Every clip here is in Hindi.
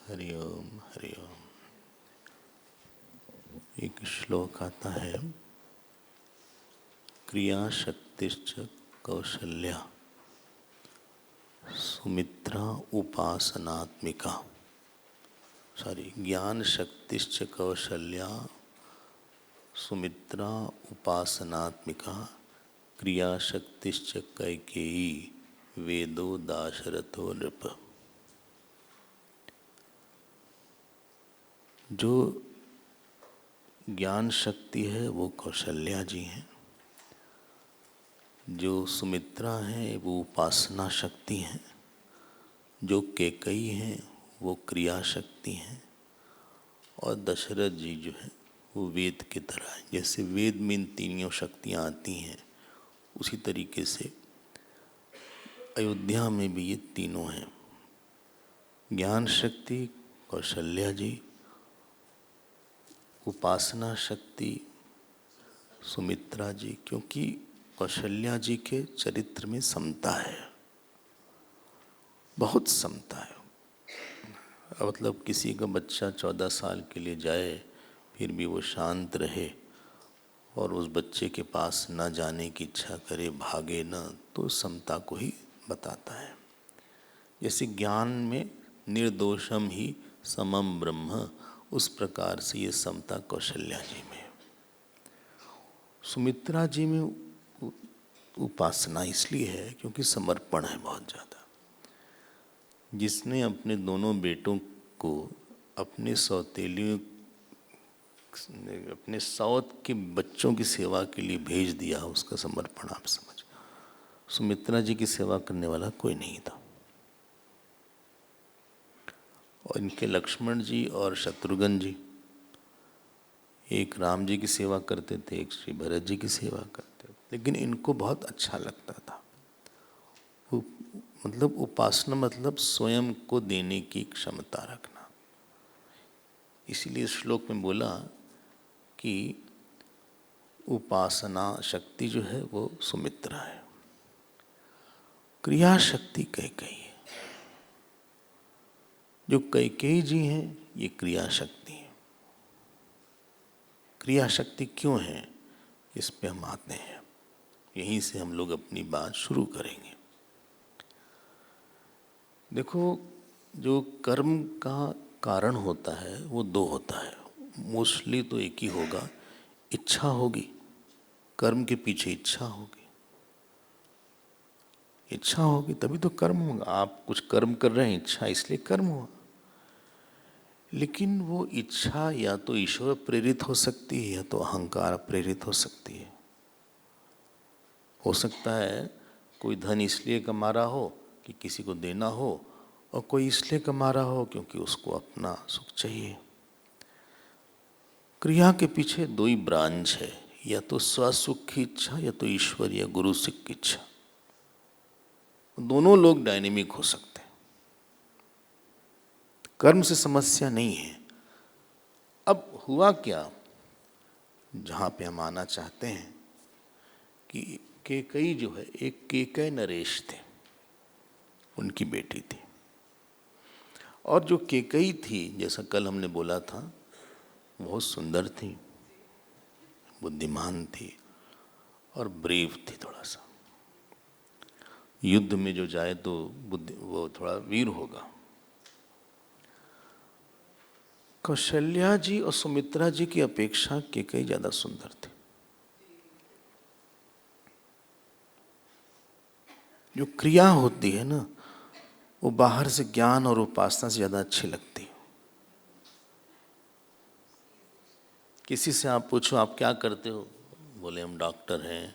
हरि ओम हरि ओम। एक श्लोक आता है, क्रिया शक्तिश्च कौशल्या सुमित्रा उपासनात्मिका। ज्ञान शक्तिश्च कौशल्या सुमित्रा उपासनात्मिका क्रिया शक्तिश्च कैकेयी वेदो दाशरथो नृप। जो ज्ञान शक्ति है वो कौशल्या जी हैं, जो सुमित्रा है वो उपासना शक्ति हैं, जो कैकेयी हैं वो क्रिया शक्ति हैं, और दशरथ जी जो है वो वेद की तरह है। जैसे वेद में इन तीनों शक्तियाँ आती हैं, उसी तरीके से अयोध्या में भी ये तीनों हैं। ज्ञान शक्ति कौशल्या जी, उपासना शक्ति सुमित्रा जी, क्योंकि कौशल्या जी के चरित्र में समता है, बहुत समता है। मतलब किसी का बच्चा 14 साल के लिए जाए फिर भी वो शांत रहे और उस बच्चे के पास न जाने की इच्छा करे, भागे न, तो समता को ही बताता है। जैसे ज्ञान में निर्दोषम ही समम ब्रह्म, उस प्रकार से ये समता कौशल्या जी में। सुमित्रा जी में उपासना इसलिए है क्योंकि समर्पण है बहुत ज़्यादा। जिसने अपने दोनों बेटों को अपने सौतेलियों, अपने सौत के बच्चों की सेवा के लिए भेज दिया, उसका समर्पण आप समझ। सुमित्रा जी की सेवा करने वाला कोई नहीं था। और इनके लक्ष्मण जी और शत्रुघ्न जी, एक राम जी की सेवा करते थे, एक श्री भरत जी की सेवा करते थे, लेकिन इनको बहुत अच्छा लगता था। वो मतलब उपासना मतलब स्वयं को देने की क्षमता रखना। इसीलिए श्लोक में बोला कि उपासना शक्ति जो है वो सुमित्रा है, क्रिया शक्ति कैकेयी है। जो कैकेयी जी हैं ये क्रिया शक्ति है। क्रिया शक्ति क्यों है, इस पे हम आते हैं। यहीं से हम लोग अपनी बात शुरू करेंगे। देखो, जो कर्म का कारण होता है वो दो होता है, मोस्टली तो एक ही होगा। इच्छा होगी, कर्म के पीछे इच्छा होगी। इच्छा होगी तभी तो कर्म होगा। आप कुछ कर्म कर रहे हैं, इच्छा इसलिए कर्म हुआ। लेकिन वो इच्छा या तो ईश्वर प्रेरित हो सकती है या तो अहंकार प्रेरित हो सकती है। हो सकता है कोई धन इसलिए कमा रहा हो कि किसी को देना हो, और कोई इसलिए कमा रहा हो क्योंकि उसको अपना सुख चाहिए। क्रिया के पीछे दो ही ब्रांच है, या तो स्वसुख की इच्छा या तो ईश्वर या गुरु सुख की इच्छा। दोनों लोग डायनेमिक हो सकते हैं। कर्म से समस्या नहीं है। अब हुआ क्या, जहाँ पे हम आना चाहते हैं कि कैकेयी जो है, एक कैकेय नरेश थे, उनकी बेटी थी। और जो कैकेयी थी, जैसा कल हमने बोला था, बहुत सुंदर थी, बुद्धिमान थी और ब्रेव थी। थोड़ा सा युद्ध में जो जाए तो वो थोड़ा वीर होगा। कौशल्या जी और सुमित्रा जी की अपेक्षा कैकेयी ज्यादा सुंदर थे। जो क्रिया होती है ना, वो बाहर से ज्ञान और उपासना से ज्यादा अच्छी लगती है। किसी से आप पूछो आप क्या करते हो, बोले हम डॉक्टर हैं,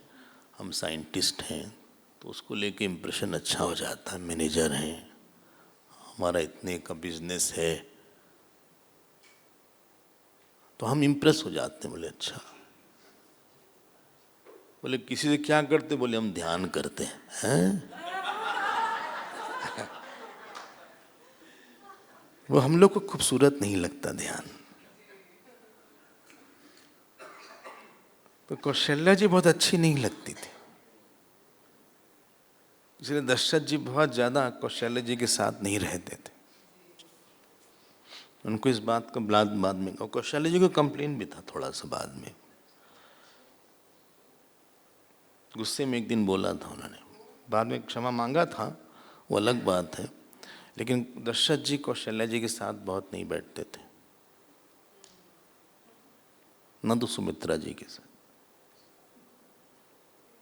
हम साइंटिस्ट हैं, तो उसको लेके इम्प्रेशन अच्छा हो जाता है। मैनेजर हैं, हमारा इतने का बिजनेस है, तो हम इम्प्रेस हो जाते हैं। बोले अच्छा। बोले किसी से क्या करते, बोले हम ध्यान करते हैं। वो हम लोग को खूबसूरत नहीं लगता ध्यान। तो कौशल्या जी बहुत अच्छी नहीं लगती थी, इसलिए दशरथ जी बहुत ज्यादा कौशल्या जी के साथ नहीं रहते थे। उनको इस बात का बाद में, और कौशल्या जी को कंप्लेन भी था थोड़ा सा बाद में, गुस्से में एक दिन बोला था उन्होंने, बाद में क्षमा मांगा था, वो अलग बात है। लेकिन दशरथ जी कौशल्या जी के साथ बहुत नहीं बैठते थे, न तो सुमित्रा जी के साथ।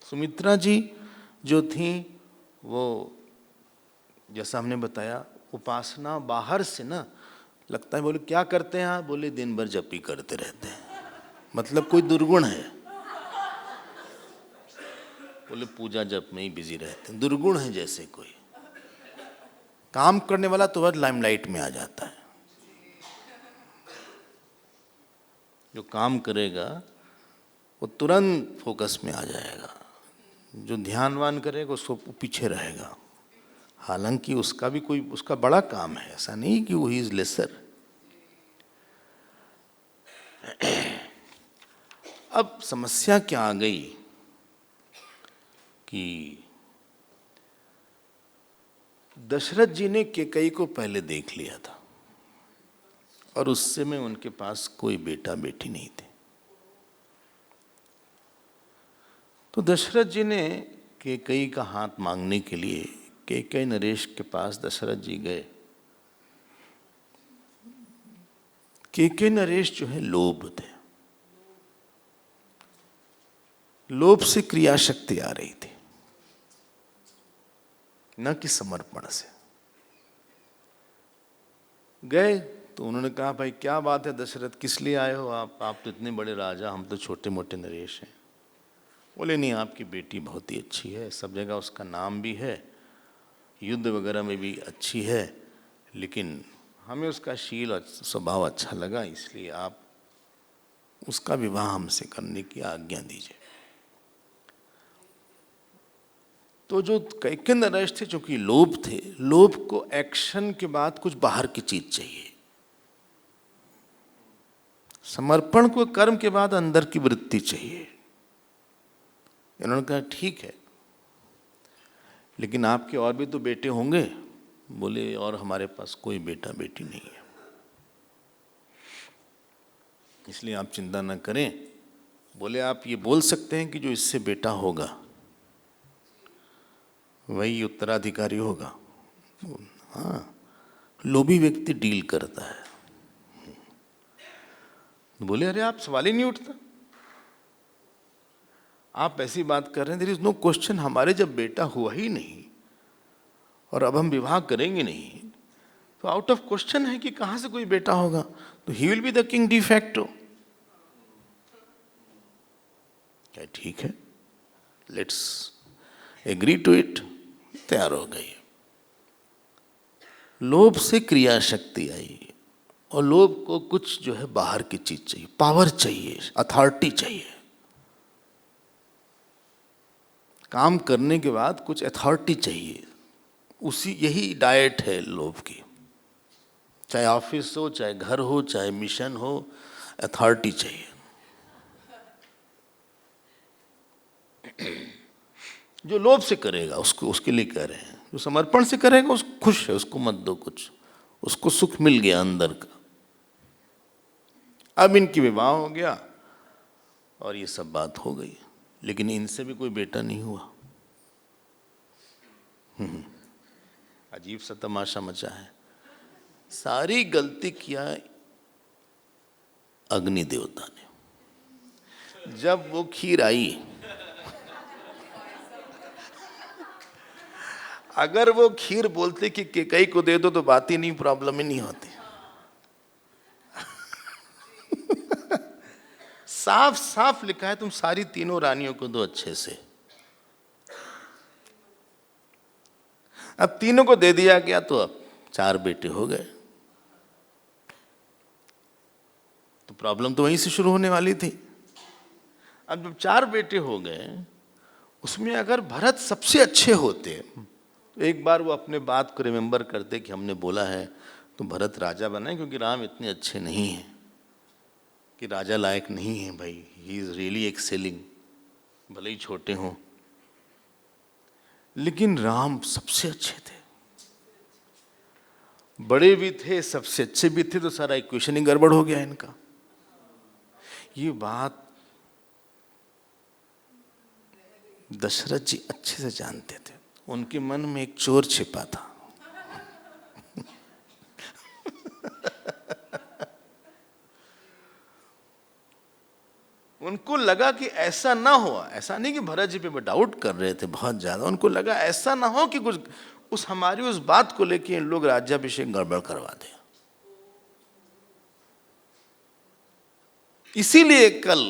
सुमित्रा जी जो थी वो, जैसा हमने बताया, उपासना बाहर से ना लगता है, बोले क्या करते हैं आप, बोले दिन भर जपी करते रहते हैं, मतलब कोई दुर्गुण है, बोले पूजा जप में ही बिजी रहते हैं, दुर्गुण है जैसे कोई। काम करने वाला तो वह लाइमलाइट में आ जाता है, जो काम करेगा वो तुरंत फोकस में आ जाएगा, जो ध्यानवान करेगा उसको पीछे रहेगा, हालांकि उसका भी कोई उसका बड़ा काम है, ऐसा नहीं कि वो ही इज लेसर। अब समस्या क्या आ गई कि दशरथ जी ने कैकेयी को पहले देख लिया था और उससे में उनके पास कोई बेटा बेटी नहीं थे। तो दशरथ जी ने कैकेयी का हाथ मांगने के लिए कैकेयी नरेश के पास दशरथ जी गए। कैकेयी नरेश जो है लोभ थे, लोभ से क्रिया शक्ति आ रही थी, न कि समर्पण से। गए तो उन्होंने कहा भाई क्या बात है दशरथ, किस लिए आए हो आप तो इतने बड़े राजा, हम तो छोटे मोटे नरेश हैं। बोले नहीं, आपकी बेटी बहुत ही अच्छी है, सब जगह उसका नाम भी है, युद्ध वगैरह में भी अच्छी है, लेकिन हमें उसका शील और स्वभाव अच्छा लगा, इसलिए आप उसका विवाह हमसे करने की आज्ञा दीजिए। तो जो कैकेयी नरेश थे, चूंकि लोभ थे, लोभ को एक्शन के बाद कुछ बाहर की चीज चाहिए, समर्पण को कर्म के बाद अंदर की वृत्ति चाहिए। इन्होंने कहा ठीक है, लेकिन आपके और भी तो बेटे होंगे। बोले और हमारे पास कोई बेटा बेटी नहीं है, इसलिए आप चिंता न करें। बोले आप ये बोल सकते हैं कि जो इससे बेटा होगा वही उत्तराधिकारी होगा। हाँ, लोभी व्यक्ति डील करता है। बोले अरे आप सवाल ही नहीं उठता, आप ऐसी बात कर रहे हैं, देयर इज नो क्वेश्चन, हमारे जब बेटा हुआ ही नहीं और अब हम विवाह करेंगे नहीं, तो आउट ऑफ क्वेश्चन है कि कहां से कोई बेटा होगा, तो he will be the king de facto. क्या ठीक है, लेट्स एग्री टू इट। तैयार हो गई। लोभ से क्रिया शक्ति आई, और लोभ को कुछ जो है बाहर की चीज चाहिए, पावर चाहिए, अथॉरिटी चाहिए। काम करने के बाद कुछ अथॉरिटी चाहिए, उसी यही डाइट है लोभ की। चाहे ऑफिस हो, चाहे घर हो, चाहे मिशन हो, अथॉरिटी चाहिए। जो लोभ से करेगा उसको, उसके लिए कह रहे हैं, जो समर्पण से करेगा उसको खुश है, उसको मत दो कुछ, उसको सुख मिल गया अंदर का। अब इनकी विवाह हो गया और ये सब बात हो गई, लेकिन इनसे भी कोई बेटा नहीं हुआ। अजीब सा तमाशा मचा है। सारी गलती किया अग्नि देवता ने। जब वो खीर आई, अगर वो खीर बोलते कि कैकेयी को दे दो तो बात ही नहीं, प्रॉब्लम ही नहीं होती। साफ साफ लिखा है तुम सारी तीनों रानियों को दो अच्छे से। अब तीनों को दे दिया गया तो अब 4 बेटे हो गए, तो प्रॉब्लम तो वहीं से शुरू होने वाली थी। अब जब 4 बेटे हो गए, उसमें अगर भरत सबसे अच्छे होते, तो एक बार वो अपने बात को रिमेंबर करते कि हमने बोला है तो भरत राजा बनाए, क्योंकि राम इतने अच्छे नहीं हैं कि राजा लायक नहीं है भाई, ही इज रियली एक्सेलिंग, भले ही छोटे हों। लेकिन राम सबसे अच्छे थे, बड़े भी थे, सबसे अच्छे भी थे, तो सारा इक्वेशन ही गड़बड़ हो गया इनका। ये बात दशरथ जी अच्छे से जानते थे। उनके मन में एक चोर छिपा था। उनको लगा कि ऐसा ना हो, ऐसा नहीं कि भरत जी पे डाउट कर रहे थे बहुत ज्यादा, उनको लगा ऐसा ना हो कि कुछ हमारी उस बात को लेके इन लोग राज्याभिषेक गड़बड़ करवा दें। इसीलिए कल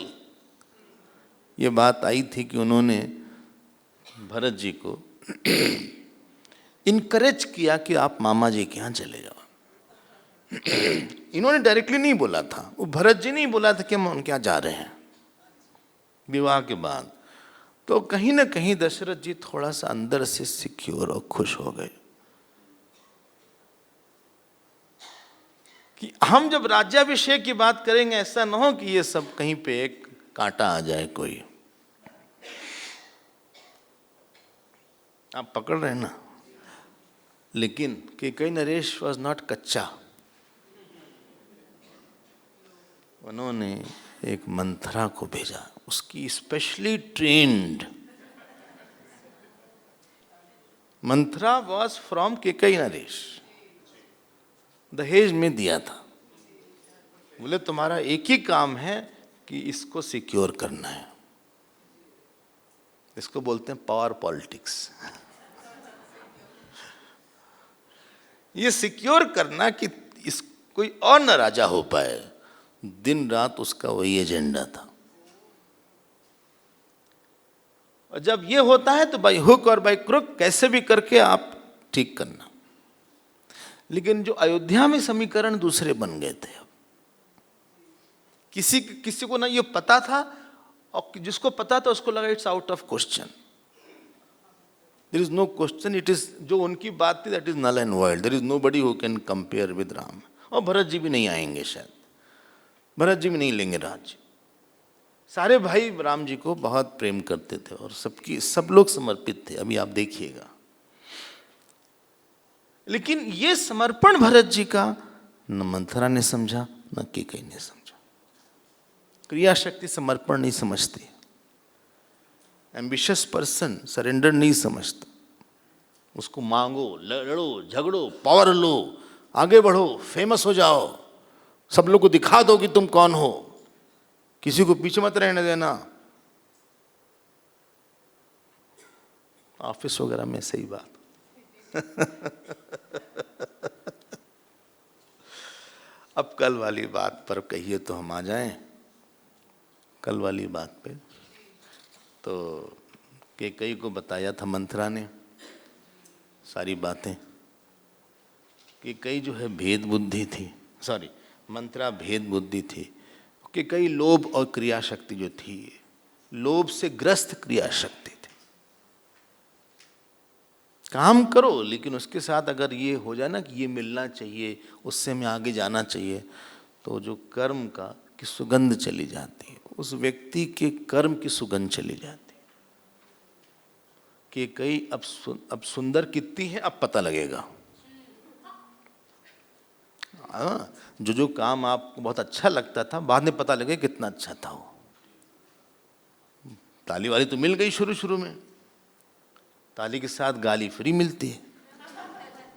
ये बात आई थी कि उन्होंने भरत जी को इनकरेज किया कि आप मामा जी के यहाँ चले जाओ। इन्होंने डायरेक्टली नहीं बोला था, वो भरत जी नहीं बोला था कि हम उनके यहाँ जा रहे हैं विवाह के बाद। तो कहीं ना कहीं दशरथ जी थोड़ा सा अंदर से सिक्योर और खुश हो गए कि हम जब राज्याभिषेक की बात करेंगे ऐसा ना हो कि ये सब कहीं पे एक कांटा आ जाए कोई। आप पकड़ रहे हैं ना। लेकिन कैकेयी नरेश वॉज नॉट कच्चा। उन्होंने एक मंथरा को भेजा, उसकी specially trained. Manthara was from Kaikeyi नरेश, दहेज में दिया था। बोले तुम्हारा एक ही काम है कि इसको सिक्योर करना है। इसको बोलते हैं पावर पॉलिटिक्स। ये सिक्योर करना कि इस कोई और न राजा हो पाए, दिन रात उसका वही एजेंडा था। और जब ये होता है तो बाई हुक और बाई क्रुक कैसे भी करके आप ठीक करना। लेकिन जो अयोध्या में समीकरण दूसरे बन गए थे। किसी को ना ये पता था, और जिसको पता था उसको लगा it's out of question, there is no question, it is, जो उनकी बात थी that is null and void, there is nobody who can compare with Ram. और भरत जी भी नहीं आएंगे, शायद भरत जी भी नहीं लेंगे राज्य। सारे भाई राम जी को बहुत प्रेम करते थे और सब लोग समर्पित थे, अभी आप देखिएगा। लेकिन ये समर्पण भरत जी का न मंथरा ने समझा, न कैकेयी ने समझा। क्रिया शक्ति समर्पण नहीं समझती। एम्बिशियस पर्सन सरेंडर नहीं समझता। उसको मांगो, लड़ो, झगड़ो, पावर लो, आगे बढ़ो, फेमस हो जाओ, सब लोग को दिखा दो कि तुम कौन हो, किसी को पीछे मत रहने देना। ऑफिस वगैरह में सही बात। अब कल वाली बात पर कहिए तो हम आ जाएं। कल वाली बात पे तो कैकेयी को बताया था मंथरा ने सारी बातें। कैकेयी जो है भेद बुद्धि थी, सॉरी मंथरा भेद बुद्धि थी। कैकेयी लोभ और क्रिया शक्ति जो थी, लोभ से ग्रस्त क्रिया शक्ति थी। काम करो लेकिन उसके साथ अगर ये हो जाए ना कि ये मिलना चाहिए, उससे मैं आगे जाना चाहिए, तो जो कर्म का की सुगंध चली जाती है, उस व्यक्ति के कर्म की सुगंध चली जाती है। कैकेयी अब सुंदर कितनी है अब पता लगेगा। जो काम आपको बहुत अच्छा लगता था बाद में पता लगे कितना अच्छा था वो। ताली वाली तो मिल गई शुरू में, ताली के साथ गाली फ्री मिलती है,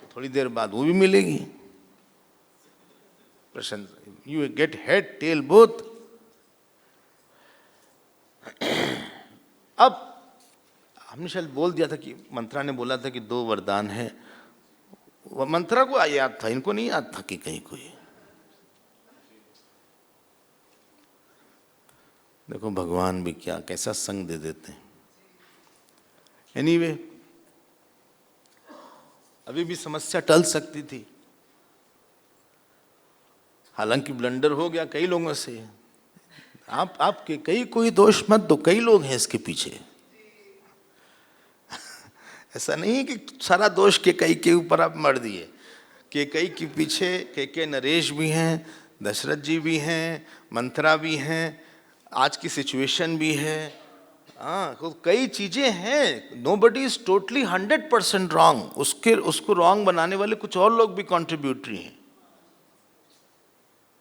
तो थोड़ी देर बाद वो भी मिलेगी। प्रशंसा, you get head tail both. अब हमने शायद बोल दिया था कि मंथरा ने बोला था कि 2 वरदान है। मंथरा को याद था, इनको नहीं याद था कि कहीं कोई। देखो भगवान भी क्या कैसा संग दे देते हैं। एनीवे, अभी भी समस्या टल सकती थी, हालांकि ब्लंडर हो गया कई लोगों से। आप कैकेयी कोई दोष मत दो, कई लोग हैं इसके पीछे। ऐसा नहीं है कि सारा दोष कैकेयी के ऊपर आप मर दिए। कैकेयी के पीछे कैकेयी नरेश भी हैं, दशरथ जी भी हैं, मंथरा भी हैं, आज की सिचुएशन भी है, हाँ, तो कई चीजें हैं, नोबडी इज टोटली 100% रॉन्ग, उसको रॉन्ग बनाने वाले कुछ और लोग भी कॉन्ट्रीब्यूटरी हैं।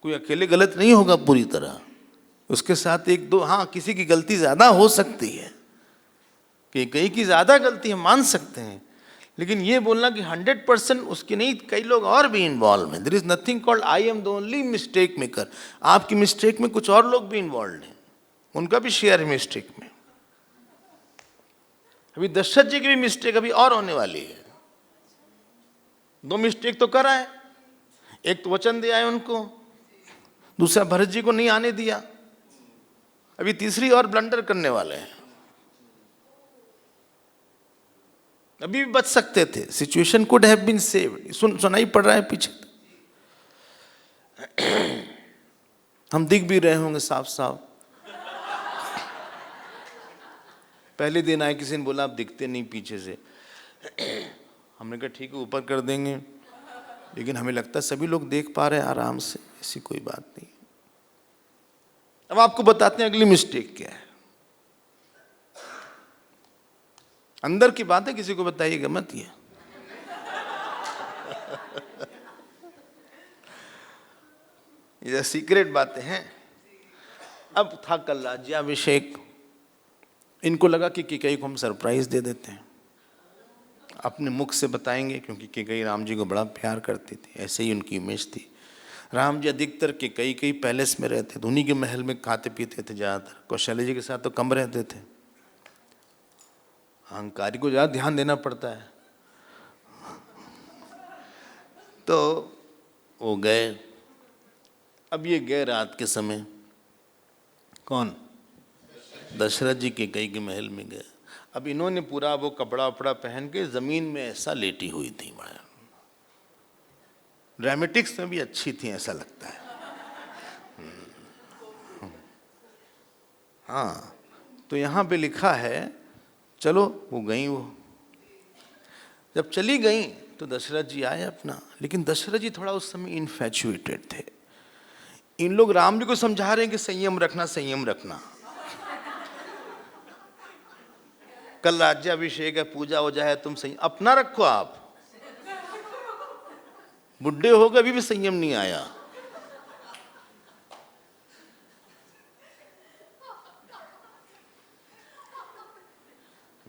कोई अकेले गलत नहीं होगा पूरी तरह, उसके साथ एक दो, हाँ किसी की गलती ज्यादा हो सकती है, कि कई की ज्यादा गलती हम मान सकते हैं, लेकिन ये बोलना कि 100% उसकी नहीं, कई लोग और भी इन्वॉल्व हैं। There is nothing called I am the only mistake maker. आपकी मिस्टेक में कुछ और लोग भी इन्वॉल्व हैं, उनका भी शेयर है मिस्टेक में। अभी दशरथ जी की भी मिस्टेक अभी और होने वाली है। 2 मिस्टेक तो करा है, एक तो वचन दिया है उनको, दूसरा भरत जी को नहीं आने दिया, अभी तीसरी और ब्लंडर करने वाले हैं। अभी भी बच सकते थे, situation could have been saved. सुनाई पड़ रहा है पीछे, हम दिख भी रहे होंगे साफ साफ। पहले दिन आए, किसी ने बोला आप दिखते नहीं पीछे से, हमने कहा ठीक है ऊपर कर देंगे, लेकिन हमें लगता है सभी लोग देख पा रहे हैं आराम से, ऐसी कोई बात नहीं। अब आपको बताते हैं अगली मिस्टेक क्या है। अंदर की बात है, किसी को बताइएगा मत ये। ये सीक्रेट बातें हैं। अब था कल राज्याभिषेक, इनको लगा कि कैकेयी को हम सरप्राइज दे देते हैं, अपने मुख से बताएंगे, क्योंकि कैकेयी राम जी को बड़ा प्यार करती थी, ऐसे ही उनकी इमेज थी। राम जी अधिकतर कैकेयी पैलेस में रहते थे, उन्हीं के महल में खाते पीते थे ज़्यादातर, कौशल्या जी के साथ तो कम रहते थे, अहंकारी को ज़्यादा ध्यान देना पड़ता है। तो वो गए, अब ये गए रात के समय, कौन? दशरथ जी कैकेयी के महल में गए। अब इन्होंने पूरा वो कपड़ा वपड़ा पहन के जमीन में ऐसा लेटी हुई थी, माया ड्रामेटिक्स में भी अच्छी थी ऐसा लगता है। हाँ, तो यहाँ पे लिखा है, चलो वो गई, वो जब चली गई तो दशरथ जी आए अपना, लेकिन दशरथ जी थोड़ा उस समय इनफैचुएटेड थे। इन लोग राम जी को समझा रहे हैं कि संयम रखना, संयम रखना, कल राज्याभिषेक है, पूजा हो जाए, तुम संयम अपना रखो। आप बुढ़े हो गए, अभी भी संयम नहीं आया।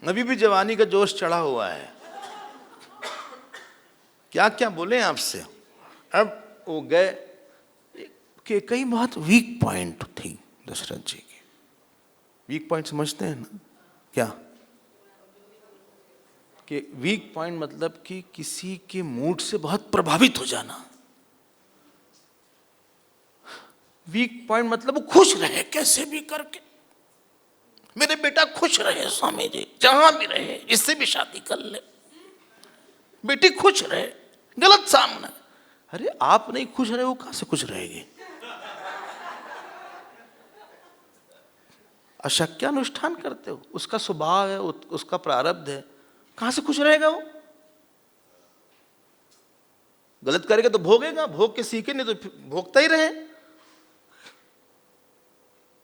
अभी भी जवानी का जोश चढ़ा हुआ है, क्या क्या बोले आपसे। अब वो गए कि कई बहुत वीक पॉइंट थी दशरथ जी की। वीक पॉइंट समझते हैं ना क्या? कि वीक पॉइंट मतलब कि किसी के मूड से बहुत प्रभावित हो जाना। वीक पॉइंट मतलब वो खुश रहे कैसे भी करके, मेरे बेटा खुश रहे स्वामी जी, जहां भी रहे, इससे भी शादी कर ले, बेटी खुश रहे, गलत सामना। अरे आप नहीं खुश रहे, वो कहां से खुश रहेगी? अशक्यानुष्ठान करते हो, उसका स्वभाव है, उसका प्रारब्ध है, कहां से खुश रहेगा वो? गलत करेगा तो भोगेगा, भोग के सीखे, नहीं तो भोगता ही रहे।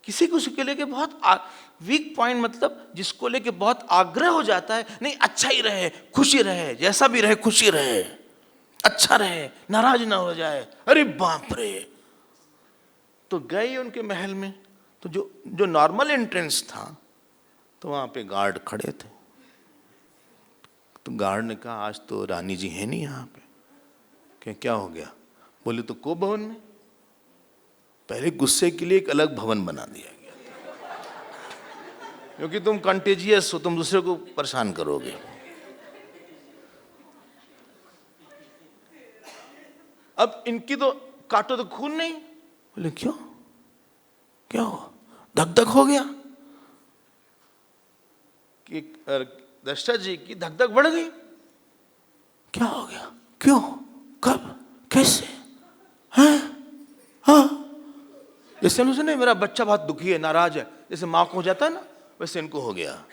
किसी को उसके लेके बहुत वीक पॉइंट मतलब जिसको लेके बहुत आग्रह हो जाता है, नहीं अच्छा ही रहे, खुशी रहे, जैसा भी रहे खुशी रहे, अच्छा रहे, नाराज ना हो जाए। अरे बाप रे! तो गए उनके महल में, तो जो नॉर्मल एंट्रेंस था, तो वहां पे गार्ड खड़े थे। तो गार्ड ने कहा आज तो रानी जी है नहीं यहाँ पे। क्या हो गया? बोले तो को भवन में। पहले गुस्से के लिए एक अलग भवन बना दिया गया, क्योंकि तुम कंटेजियस हो, तुम दूसरे को परेशान करोगे। अब इनकी तो काटो तो खून नहीं। बोले क्यों, क्या हुआ? धक धक हो गया कि दशरथ जी की धक धक बढ़ गई। क्या हो गया? क्यों, कब, कैसे? हैं? हाँ, जैसे उन्होंने, मेरा बच्चा बहुत दुखी है, नाराज है, जैसे माँ को हो जाता है ना, वैसे इनको हो गया।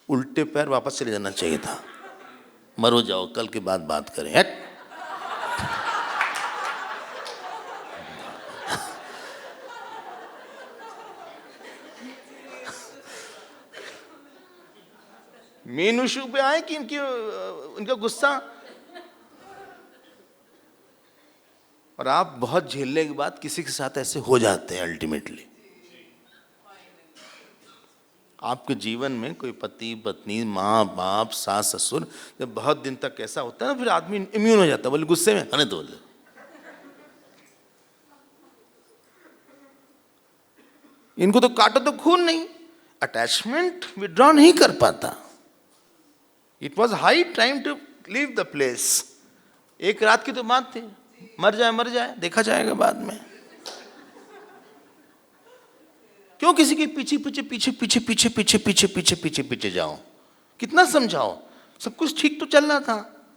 उल्टे पैर वापस चले जाना चाहिए था। मरो जाओ, कल के बाद बात करें। मेन इशू पे आए कि इनका गुस्सा। और आप बहुत झेलने के बाद किसी के साथ ऐसे हो जाते हैं अल्टीमेटली। आपके जीवन में कोई पति पत्नी माँ बाप सास ससुर जब बहुत दिन तक ऐसा होता है ना, फिर आदमी इम्यून हो जाता है, बोले गुस्से में आने दो। इनको तो काटो तो खून नहीं, अटैचमेंट विड्रॉ नहीं कर पाता। It was high time to leave the place. एक रात की तो बात थी, मर जाए देखा जाएगा बाद में। क्यों किसी के पीछे पीछे पीछे पीछे पीछे पीछे पीछे पीछे पीछे पीछे जाओ? कितना समझाओ? सब कुछ ठीक तो चल रहा था,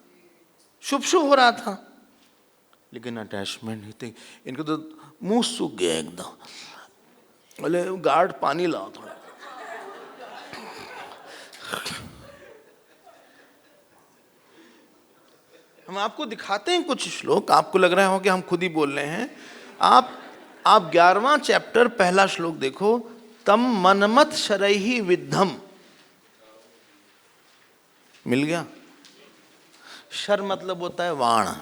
शुभ शुभ हो रहा था, लेकिन अटैचमेंट नहीं थे। इनको तो मुंह सूख गया एकदम। बोले गार्ड पानी लाओ थोड़ा। हम आपको दिखाते हैं कुछ श्लोक, आपको लग रहा हो कि हम खुद ही बोल रहे हैं। आप 11वां चैप्टर पहला श्लोक देखो। तम मनमत शरैहि विद्धम। मिल गया? शर मतलब होता है वाण,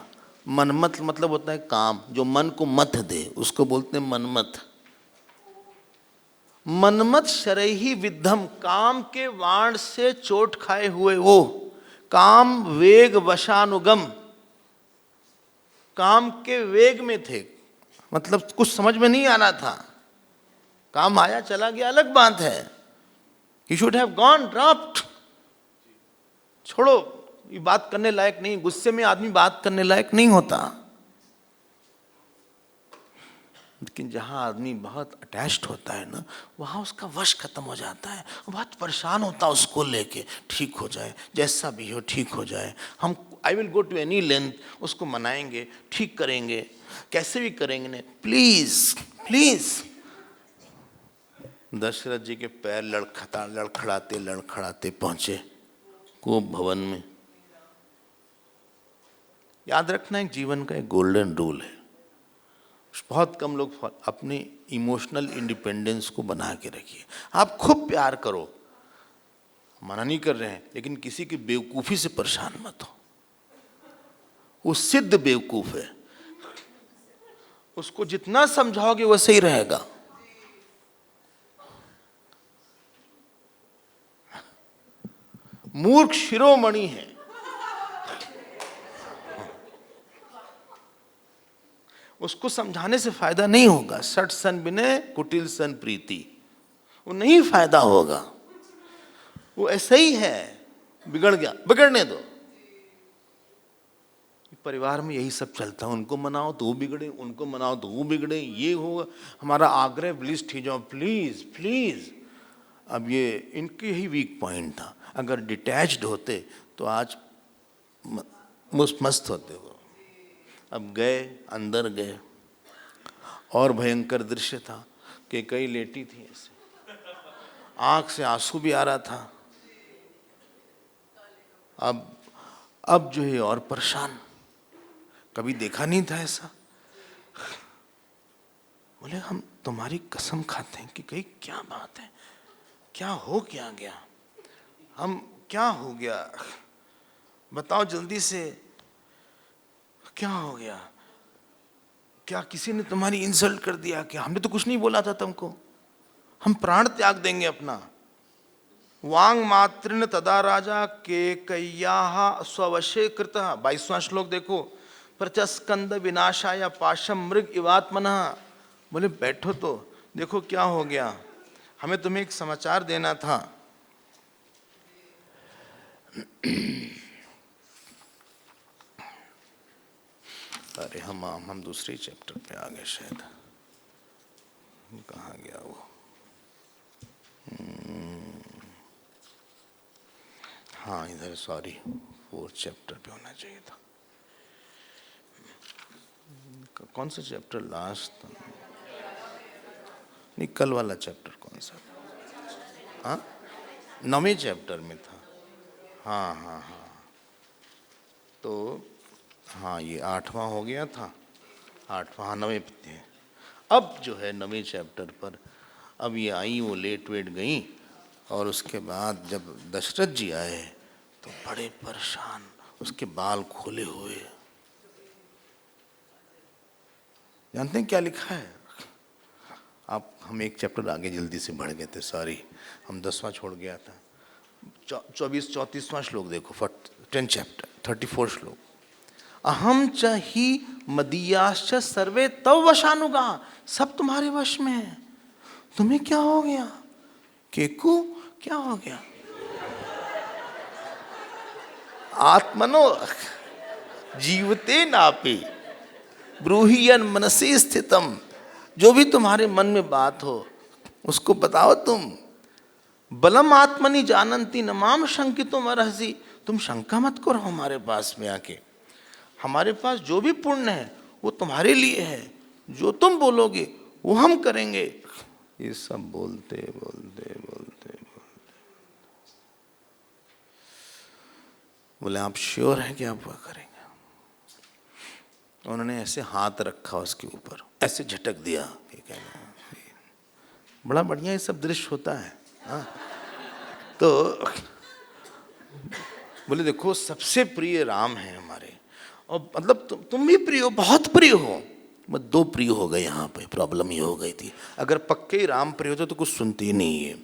मनमत मतलब होता है काम, जो मन को मत दे उसको बोलते हैं मनमत। मनमत शरैहि विद्धम, काम के वाण से चोट खाए हुए हो। काम वेग वशानुगम, काम के वेग में थे, मतलब कुछ समझ में नहीं आ रहा था। काम आया चला गया अलग बात है। He should have gone, dropped। छोड़ो, ये बात करने लायक नहीं। गुस्से में आदमी बात करने लायक नहीं होता। लेकिन जहां आदमी बहुत अटैच्ड होता है ना, वहां उसका वश खत्म हो जाता है। बहुत परेशान होता है उसको लेके। ठीक हो जाए, जैसा भी हो ठीक हो जाए। हम I will go to any length, उसको मनाएंगे, ठीक करेंगे, कैसे भी करेंगे। नहीं, प्लीज प्लीज। दशरथ जी के पैर लड़खड़ाते पहुंचे कोप भवन में। याद रखना, एक जीवन का एक गोल्डन रूल है। बहुत कम लोग अपने इमोशनल इंडिपेंडेंस को बना के रखिए। आप खूब प्यार करो, मना नहीं कर रहे हैं, लेकिन किसी की बेवकूफी से परेशान मत हो। वो सिद्ध बेवकूफ है, उसको जितना समझाओगे वो सही रहेगा। मूर्ख शिरोमणि है, उसको समझाने से फायदा नहीं होगा। सठ सन बिने कुटिल सन प्रीति, वो नहीं फायदा होगा। वो ऐसा ही है, बिगड़ गया, बिगड़ने दो। परिवार में यही सब चलता है। उनको मनाओ तो वो बिगड़े, उनको मनाओ तो वो बिगड़े। ये होगा हमारा आग्रह, प्लीज ठीक जाओ, प्लीज प्लीज। अब ये इनके ही वीक पॉइंट था। अगर डिटैच्ड होते तो आज मस्त होते हो। अब गए, अंदर गए, और भयंकर दृश्य था कि कई लेटी थी ऐसे, आंख से आंसू भी आ रहा था। अब जो है और परेशान, कभी देखा नहीं था ऐसा। बोले हम तुम्हारी कसम खाते हैं कि कहीं क्या बात है, क्या हो क्या गया, हम क्या हो गया, बताओ जल्दी से, क्या हो गया? क्या किसी ने तुम्हारी इंसल्ट कर दिया क्या? हमने तो कुछ नहीं बोला था तुमको, हम प्राण त्याग देंगे अपना। वांग मातृन तदा राजा के कैया स्ववशे कृत। 22वां श्लोक देखो। प्रचस्कंद विनाशाय पाशम मृग इवात्मनः। बोले बैठो तो देखो क्या हो गया, हमें तुम्हें एक समाचार देना था। अरे हम दूसरे चैप्टर पे आ गए शायद। कहाँ गया वो? हाँ इधर, सॉरी, 4th चैप्टर पे होना चाहिए था। कौन सा चैप्टर लास्ट था? नहीं, कल वाला चैप्टर कौन सा? हाँ 9वें चैप्टर में था। हाँ हाँ हाँ, तो हाँ ये 8वां हो गया था। 8वां 9वें पे थे। अब जो है 9वें चैप्टर पर, अब ये आई, वो लेट वेट गई और उसके बाद जब दशरथ जी आए तो बड़े परेशान, उसके बाल खोले हुए। जानते हैं क्या लिखा है? आप, हम एक चैप्टर आगे जल्दी से बढ़ गए थे, सॉरी, हम 10वां छोड़ गया था। 34वां श्लोक देखो, 10 चैप्टर 34 श्लोक। अहम च ही मदीयाश्च सर्वे तव वशानुगा, सब तुम्हारे वश में है। तुम्हें क्या हो गया केकू, क्या हो गया? आत्मनो जीवते नापि ब्रूहियन मनसी स्थितम, जो भी तुम्हारे मन में बात हो उसको बताओ तुम। बलम आत्मनि जानंती नमाम शंकितुम अर्हसि, तुम शंका मत करो हमारे पास में आके। हमारे पास जो भी पुण्य है वो तुम्हारे लिए है, जो तुम बोलोगे वो हम करेंगे। ये सब बोलते बोलते बोलते बोलते बोले आप श्योर हैं कि आप वह करेंगे? उन्होंने ऐसे हाथ रखा उसके ऊपर, ऐसे झटक दिया। ये कहना बड़ा बढ़िया ये सब दृश्य होता है। हाँ, तो बोले देखो सबसे प्रिय राम है हमारे, और मतलब तुम भी प्रिय हो, बहुत प्रिय हो। मैं 2 प्रिय हो गए, यहाँ पे प्रॉब्लम ये हो गई थी। अगर पक्के ही राम प्रिय होते तो कुछ सुनते ही नहीं है।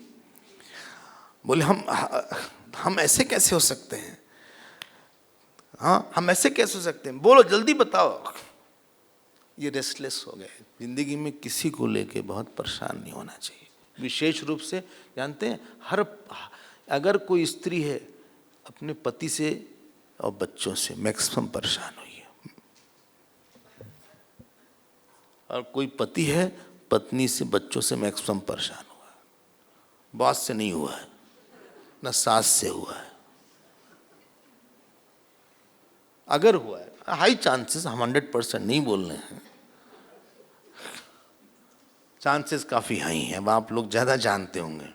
बोले हम ऐसे कैसे हो सकते हैं? हाँ, हम ऐसे कैसे हो सकते हैं, बोलो जल्दी बताओ। ये रेस्टलेस हो गए। जिंदगी में किसी को लेके बहुत परेशान नहीं होना चाहिए, विशेष रूप से जानते हैं अगर कोई स्त्री है अपने पति से और बच्चों से मैक्सिमम परेशान हुई है, और कोई पति है पत्नी से बच्चों से मैक्सिमम परेशान हुआ है। बॉस से नहीं हुआ है, ना सास से हुआ है। अगर हुआ है, हाई चांसेस, हम 100% नहीं बोल रहे हैं, चांसेस काफी हाई हैं, अब आप लोग ज्यादा जानते होंगे।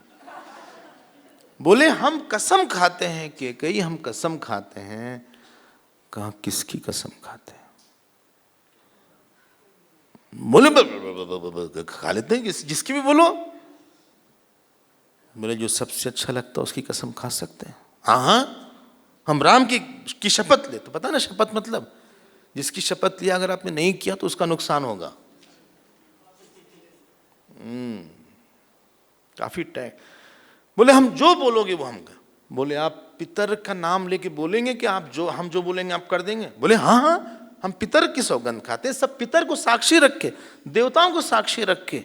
बोले हम कसम खाते हैं कि कई हम कसम खाते हैं। कहा किसकी कसम खाते हैं? बोले खा लेते हैं जिसकी भी बोलो। बोले जो सबसे अच्छा लगता है उसकी कसम खा सकते हैं। हाँ हाँ, हम राम की शपथ ले, तो पता ना शपथ मतलब, जिसकी शपथ लिया अगर आपने नहीं किया तो उसका नुकसान होगा। काफी टैग। बोले हम जो बोलोगे वो हम कर। बोले आप पितर का नाम लेके बोलेंगे कि हम जो बोलेंगे आप कर देंगे? बोले हाँ हाँ, हम पितर की सौगंध खाते हैं, सब पितर को साक्षी रख के, देवताओं को साक्षी रख के,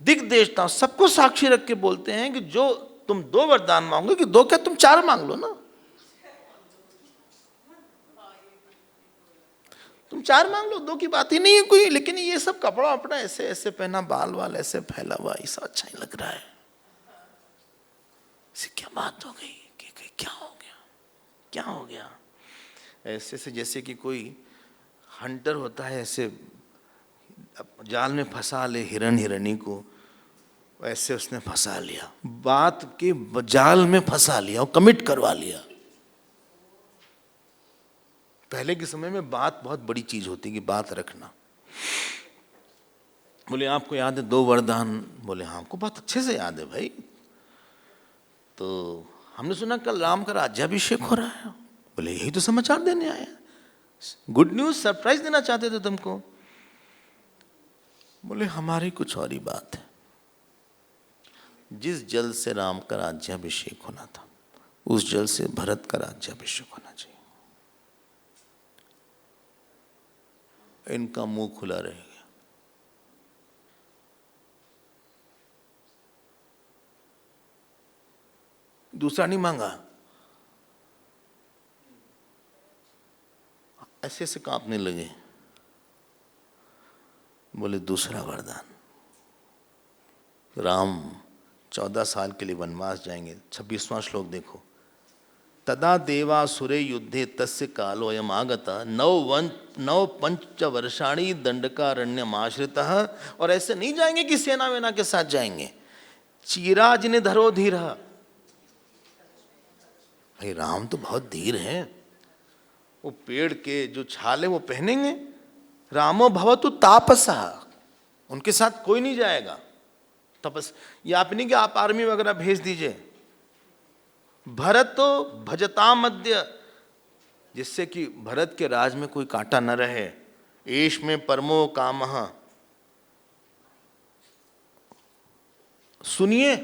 दिग्देवताओं सबको साक्षी रख के बोलते हैं कि जो तुम 2 वरदान मांगोगे, कि 2 क्या तुम 4 मांग लो ना, तुम 4 मांग लो, 2 की बात ही नहीं है कोई। लेकिन ये सब कपड़ा अपना ऐसे ऐसे पहना, बाल वाल ऐसे फैला हुआ, ये सब अच्छा ही लग रहा है। इसे क्या बात हो गई कि क्या हो गया, क्या हो गया? ऐसे से जैसे कि कोई हंटर होता है, ऐसे जाल में फंसा ले हिरणी को, ऐसे उसने फंसा लिया, बात के जाल में फंसा लिया और कमिट करवा लिया। पहले के समय में बात बहुत बड़ी चीज होती कि बात रखना। बोले आपको याद है 2 वरदान? बोले हाँ, हमको बहुत अच्छे से याद है भाई। तो हमने सुना कल राम का राज्याभिषेक हो रहा है। बोले यही तो समाचार देने आए, गुड न्यूज, सरप्राइज देना चाहते थे तुमको। बोले हमारी कुछ और ही बात है। जिस जल से राम का राज्याभिषेक होना था उस जल से भरत का राज्याभिषेक होना चाहिए। इनका मुंह खुला रहेगा। दूसरा नहीं मांगा, ऐसे ऐसे कांपने लगे। बोले दूसरा वरदान, राम 14 साल के लिए वनवास जाएंगे। 26वां श्लोक देखो, तदा देवासुरे युद्धे तस्य कालोऽयम् आगतः नव पंच वर्षाणि दंडकारण्यमाश्रितः। और ऐसे नहीं जाएंगे कि सेना वेना के साथ जाएंगे। चिराज ने धरो धीर, भाई राम तो बहुत धीर हैं, वो पेड़ के जो छाल है वो पहनेंगे। रामो भवतु तापसः, उनके साथ कोई नहीं जाएगा। तपस, ये आप नहीं कि आप आर्मी वगैरह भेज दीजिए, भरतो भजतामद्य, जिससे कि भरत के राज में कोई कांटा न रहे। एष में परमो कामः, सुनिए,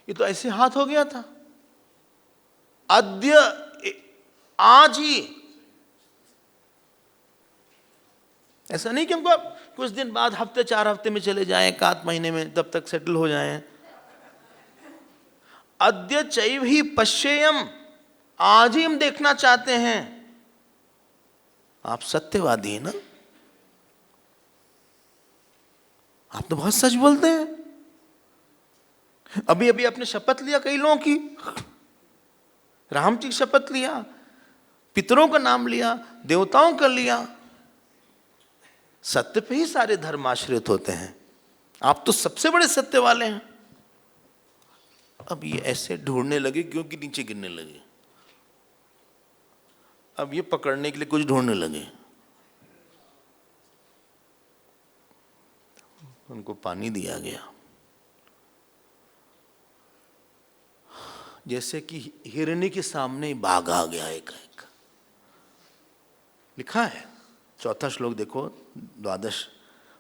ये तो ऐसे हाथ हो गया था। अद्य, आज ही, ऐसा नहीं कि हमको कुछ दिन बाद, हफ्ते 4 हफ्ते में चले जाएं, 1 महीने में, तब तक सेटल हो जाएं। अद्य चैव ही पश्येयम, आज ही हम देखना चाहते हैं। आप सत्यवादी हैं ना, आप तो बहुत सच बोलते हैं। अभी अभी आपने शपथ लिया कई लोगों की, राम जी की शपथ लिया, पितरों का नाम लिया, देवताओं का लिया। सत्य पे ही सारे धर्म आश्रित होते हैं। आप तो सबसे बड़े सत्य वाले हैं। अब ये ऐसे ढूंढने लगे क्योंकि नीचे गिरने लगे। अब ये पकड़ने के लिए कुछ ढूंढने लगे। उनको पानी दिया गया, जैसे कि हिरनी के सामने बाघ आ गया एक। लिखा है 4था श्लोक देखो, 12।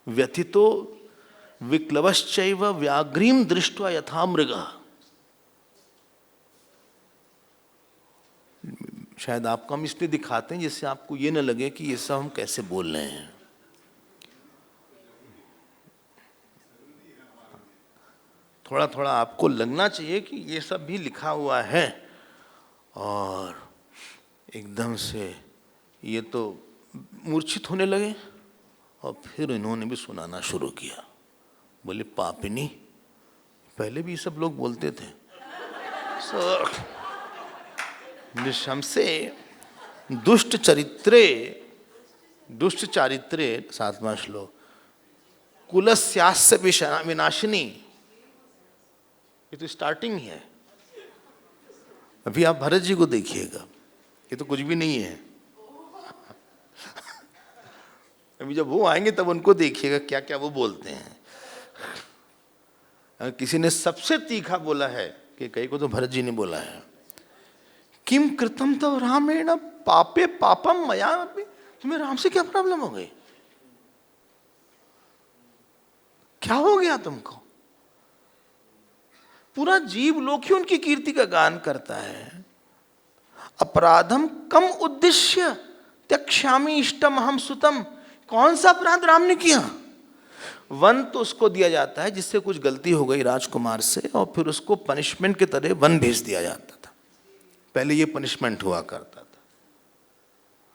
व्यथितो विक्लवश्चैव व्याघ्रीं दृष्ट्वा यथा मृगः। शायद आपको हम इसलिए दिखाते हैं जिससे आपको ये न लगे कि ये सब हम कैसे बोल रहे हैं। थोड़ा थोड़ा आपको लगना चाहिए कि ये सब भी लिखा हुआ है। और एकदम से ये तो मूर्छित होने लगे और फिर इन्होंने भी सुनाना शुरू किया। बोले पापिनी, पहले भी ये सब लोग बोलते थे। निशंसे दुष्ट चरित्रे, दुष्ट चारित्रे, 7वां श्लोक, कुलस्यास्य विनाशिनी। ये तो स्टार्टिंग ही है। अभी आप भरत जी को देखिएगा, ये तो कुछ भी नहीं है। अभी जब वो आएंगे तब उनको देखिएगा क्या क्या वो बोलते हैं। अगर किसी ने सबसे तीखा बोला है कि कई को तो भरत जी ने बोला है, किम कृतम तव रामेण पापे पापम मया। तुम्हें राम से क्या प्रॉब्लम हो गई? क्या हो गया तुमको? पूरा जीव लोक ही उनकी कीर्ति का गान करता है। अपराधम कम उद्देश्य त्यक्ष्यामि इष्टम अहम सुतम। कौन सा अपराध राम ने किया? वन तो उसको दिया जाता है जिससे कुछ गलती हो गई राजकुमार से, और फिर उसको पनिशमेंट के तरह वन भेज दिया जाता था। पहले ये पनिशमेंट हुआ करता था,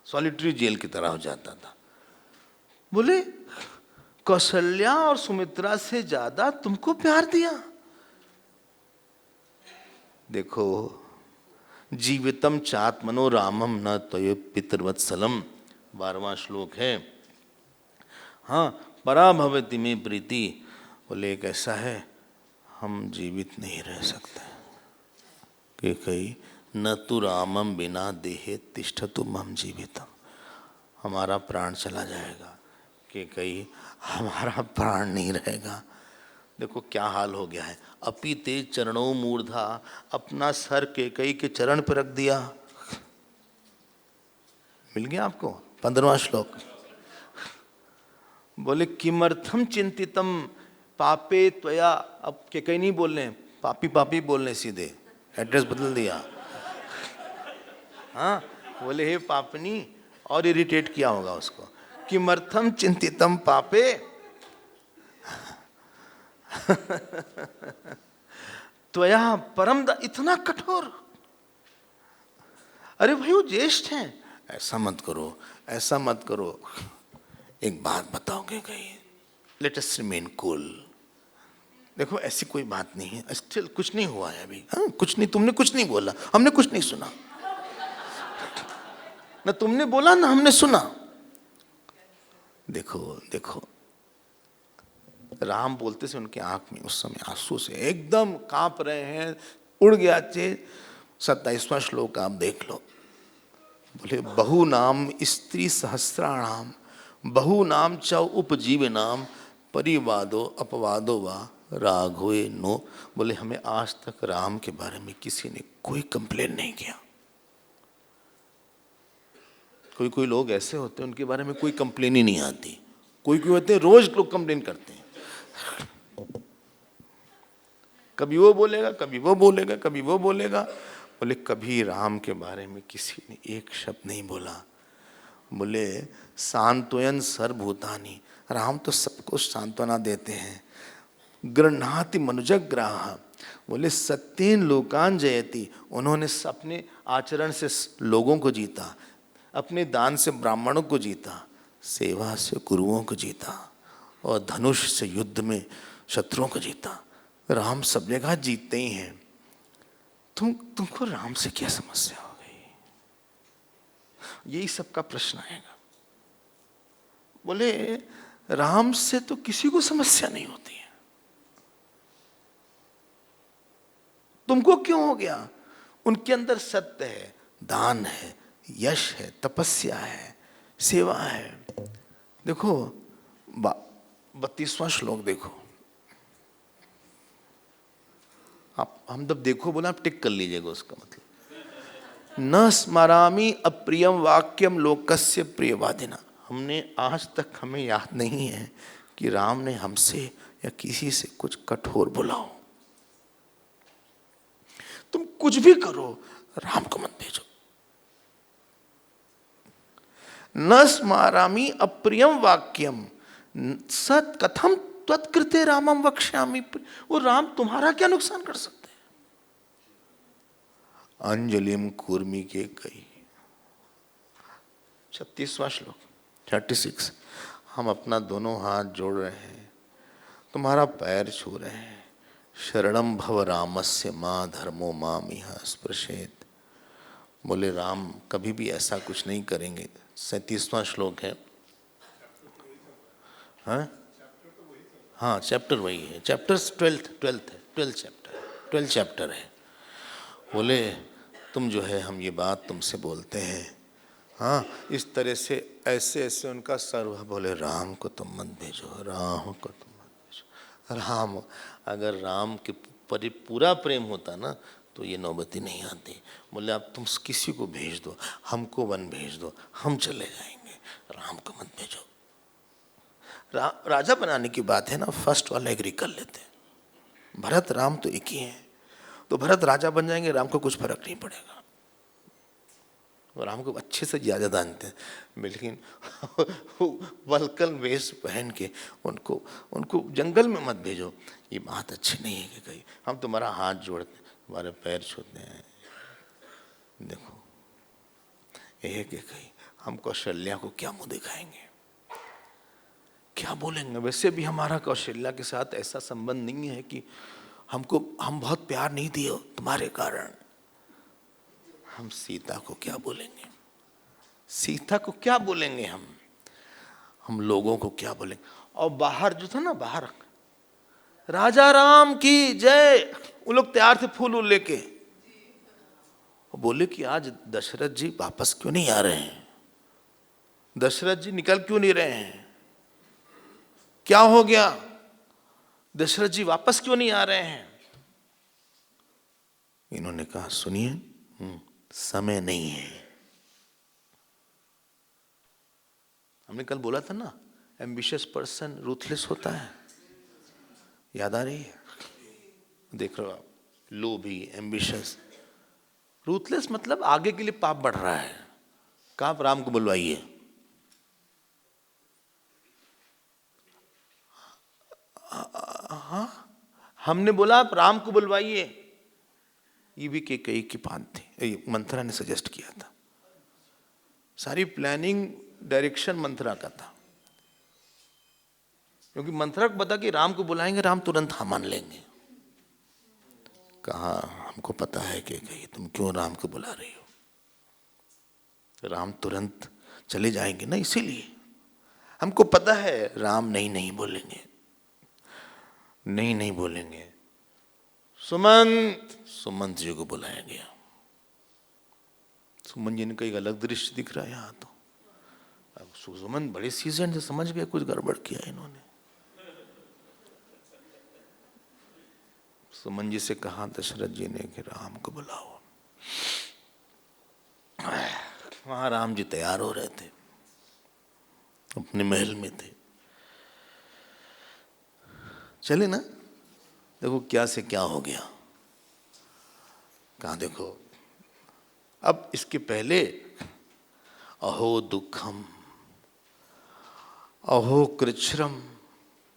सॉलिटरी जेल की तरह हो जाता था। बोले कौशल्या और सुमित्रा से ज्यादा तुमको प्यार दिया। देखो, जीवितम चात्मनो रामम न त्वय पितृवत्सलम, 12वां श्लोक है। हाँ, परा भवति में प्रीति। बोले एक ऐसा है, हम जीवित नहीं रह सकते कि कहीं न तु रामम बिना देहे तिष्ठतु मम जीवितम। हमारा प्राण चला जाएगा कि कहीं हमारा प्राण नहीं रहेगा। देखो क्या हाल हो गया है। अपि ते चरणों मूर्धा, अपना सर कैकेयी के चरण पर रख दिया। मिल गया आपको 15वां श्लोक। बोले किमर्थम चिंतितम पापे त्वया। अब कैकेयी नहीं बोल रहे, पापी पापी बोल रहे, सीधे एड्रेस बदल दिया। हाँ, बोले हे पापनी, और इरिटेट किया होगा उसको। किमर्थम चिंतितम पापे त्वया परम। इतना कठोर। अरे भाई वो ज्येष्ठ हैं, ऐसा मत करो, ऐसा मत करो। एक बात बताओगे कहीं? Let us remain cool. देखो ऐसी कोई बात नहीं है, स्टिल कुछ नहीं हुआ है अभी। हाँ, कुछ नहीं, तुमने कुछ नहीं बोला, हमने कुछ नहीं सुना। ना तुमने बोला ना हमने सुना। देखो देखो, राम बोलते से उनके आंख में उस समय आंसू से एकदम कांप रहे हैं, उड़ गया चेत। 27वां श्लोक आप देख लो। बोले बहु नाम स्त्री सहस्राणाम, बहु नाम च उपजीवनाम, परिवादो अपवादो वा राघवे नो, बोले हमें आज तक राम के बारे में किसी ने कोई कंप्लेन नहीं किया। कोई कोई लोग ऐसे होते हैं उनके बारे में कोई कंप्लेन ही नहीं आती, कोई कोई होते हैं रोज लोग कंप्लेन करते हैं, कभी वो बोलेगा कभी वो बोलेगा कभी वो बोलेगा। बोले कभी राम के बारे में किसी ने एक शब्द नहीं बोला। बोले सांत्वयन सर्वभूतानि, राम तो सबको सांत्वना देते हैं। गृह्णाति मनुजग्राह, बोले सत्येन लोकान जयति, उन्होंने अपने आचरण से लोगों को जीता, अपने दान से ब्राह्मणों को जीता, सेवा से गुरुओं को जीता और धनुष से युद्ध में शत्रुओं को जीता। राम सब जगह जीतते ही हैं। तुमको राम से क्या समस्या हो गई? यही सबका प्रश्न आएगा। बोले राम से तो किसी को समस्या नहीं होती है, तुमको क्यों हो गया? उनके अंदर सत्य है, दान है, यश है, तपस्या है, सेवा है। देखो 32वां श्लोक देखो, आप हम जब देखो बोला आप टिक कर लीजिएगा उसका मतलब। न स्मरामि अप्रियम वाक्यम लोकस्य प्रियवादिना, हमने आज तक हमें याद नहीं है कि राम ने हमसे या किसी से कुछ कठोर बोला हो। तुम कुछ भी करो राम को मत भेजो। न स्मरामि अप्रियम वाक्यम सत कथम त्वत्कृते रामम वक्ष्यामि, वो राम तुम्हारा क्या नुकसान कर सकते हैं? अंजलिम कूर्मी के कई। 36वां श्लोक 36, हम अपना दोनों हाथ जोड़ रहे हैं, तुम्हारा पैर छू रहे हैं। शरणम भव रामस्य मां धर्मो मामिह स्पृशेत, बोले राम कभी भी ऐसा कुछ नहीं करेंगे। 37वां श्लोक है। हाँ चैप्टर वही है, चैप्टर 12 चैप्टर है। बोले तुम जो है हम ये बात तुमसे बोलते हैं, हाँ इस तरह से ऐसे ऐसे उनका सर्व, बोले राम को तुम मत भेजो, राम को तुम मत भेजो। राम, अगर राम के पर पूरा प्रेम होता ना तो ये नौबती नहीं आती। बोले आप तुम किसी को भेज दो, हमको वन भेज दो, हम चले जाएंगे, राम को मत भेजो। राजा बनाने की बात है ना, फर्स्ट वाला एग्री कर लेते हैं। भरत राम तो एक ही हैं, तो भरत राजा बन जाएंगे, राम को कुछ फर्क नहीं पड़ेगा। राम को अच्छे से ज़्यादा जानते हैं, लेकिन वल्कल वेश पहन के उनको जंगल में मत भेजो, ये बात अच्छी नहीं है कि कहीं हम तुम्हारा हाथ जोड़ते तुम्हारे पैर छूते हैं। देखो एक कहीं हम कौशल्या को क्या मुंह दिखाएंगे, क्या बोलेंगे? वैसे भी हमारा कौशल्या के साथ ऐसा संबंध नहीं है कि हम बहुत प्यार नहीं दिए तुम्हारे कारण। हम सीता को क्या बोलेंगे? सीता को क्या बोलेंगे? हम लोगों को क्या बोलेंगे? और बाहर जो था ना, बाहर राजा राम की जय, वो लोग तैयार थे फूल लेके, बोले कि आज दशरथ जी वापस क्यों नहीं आ रहे हैं? दशरथ जी निकल क्यों नहीं रहे हैं? क्या हो गया? दशरथ जी वापस क्यों नहीं आ रहे हैं? इन्होंने कहा सुनिए, समय नहीं है। हमने कल बोला था ना, एम्बिशियस पर्सन रूथलेस होता है, याद आ रही है? देख रहे हो आप, लोभी, एम्बिशियस, रूथलेस मतलब आगे के लिए पाप बढ़ रहा है। कहा आप राम को बुलवाइए, हाँ हमने बोला आप राम को बुलवाइए, ये भी कई की बात थी, मंथरा ने सजेस्ट किया था। सारी प्लानिंग डायरेक्शन मंथरा का था, क्योंकि मंथरा को पता कि राम को बुलाएंगे राम तुरंत हाँ मान लेंगे। कहा हमको पता है कि तुम क्यों राम को बुला रही हो, राम तुरंत चले जाएंगे ना, इसीलिए हमको पता है राम नहीं बोलेंगे, नहीं बोलेंगे। सुमंत जी को बुलाया गया। सुमन जी ने कई अलग दृश्य दिख रहा है यहाँ तो। अब सुमन बड़े सीजन से समझ गए कुछ गड़बड़ किया इन्होंने। सुमन जी से कहा दशरथ जी ने कि राम को बुलाओ। वहां राम जी तैयार हो रहे थे, अपने महल में थे। चले ना, देखो क्या से क्या हो गया। कहा देखो, अब इसके पहले अहो दुखम अहो कृच्छ्रम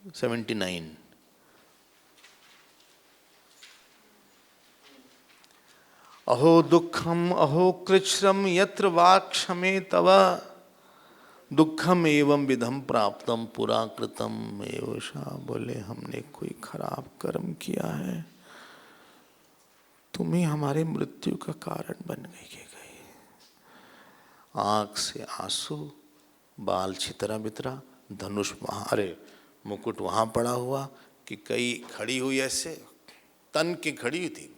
79, अहो दुखम अहो कृच्छ्रम यत्र वा क्षमे तव दुखम एवं विधम प्राप्तम पुरा कृतम एवशा। बोले हमने कोई खराब कर्म किया है, तुम ही हमारे मृत्यु का कारण बन गई। आंख से आंसू, बाल छितरा बितरा, धनुष वहां, अरे मुकुट वहां पड़ा हुआ कि कई खड़ी हुई ऐसे तन के खड़ी हुई थी,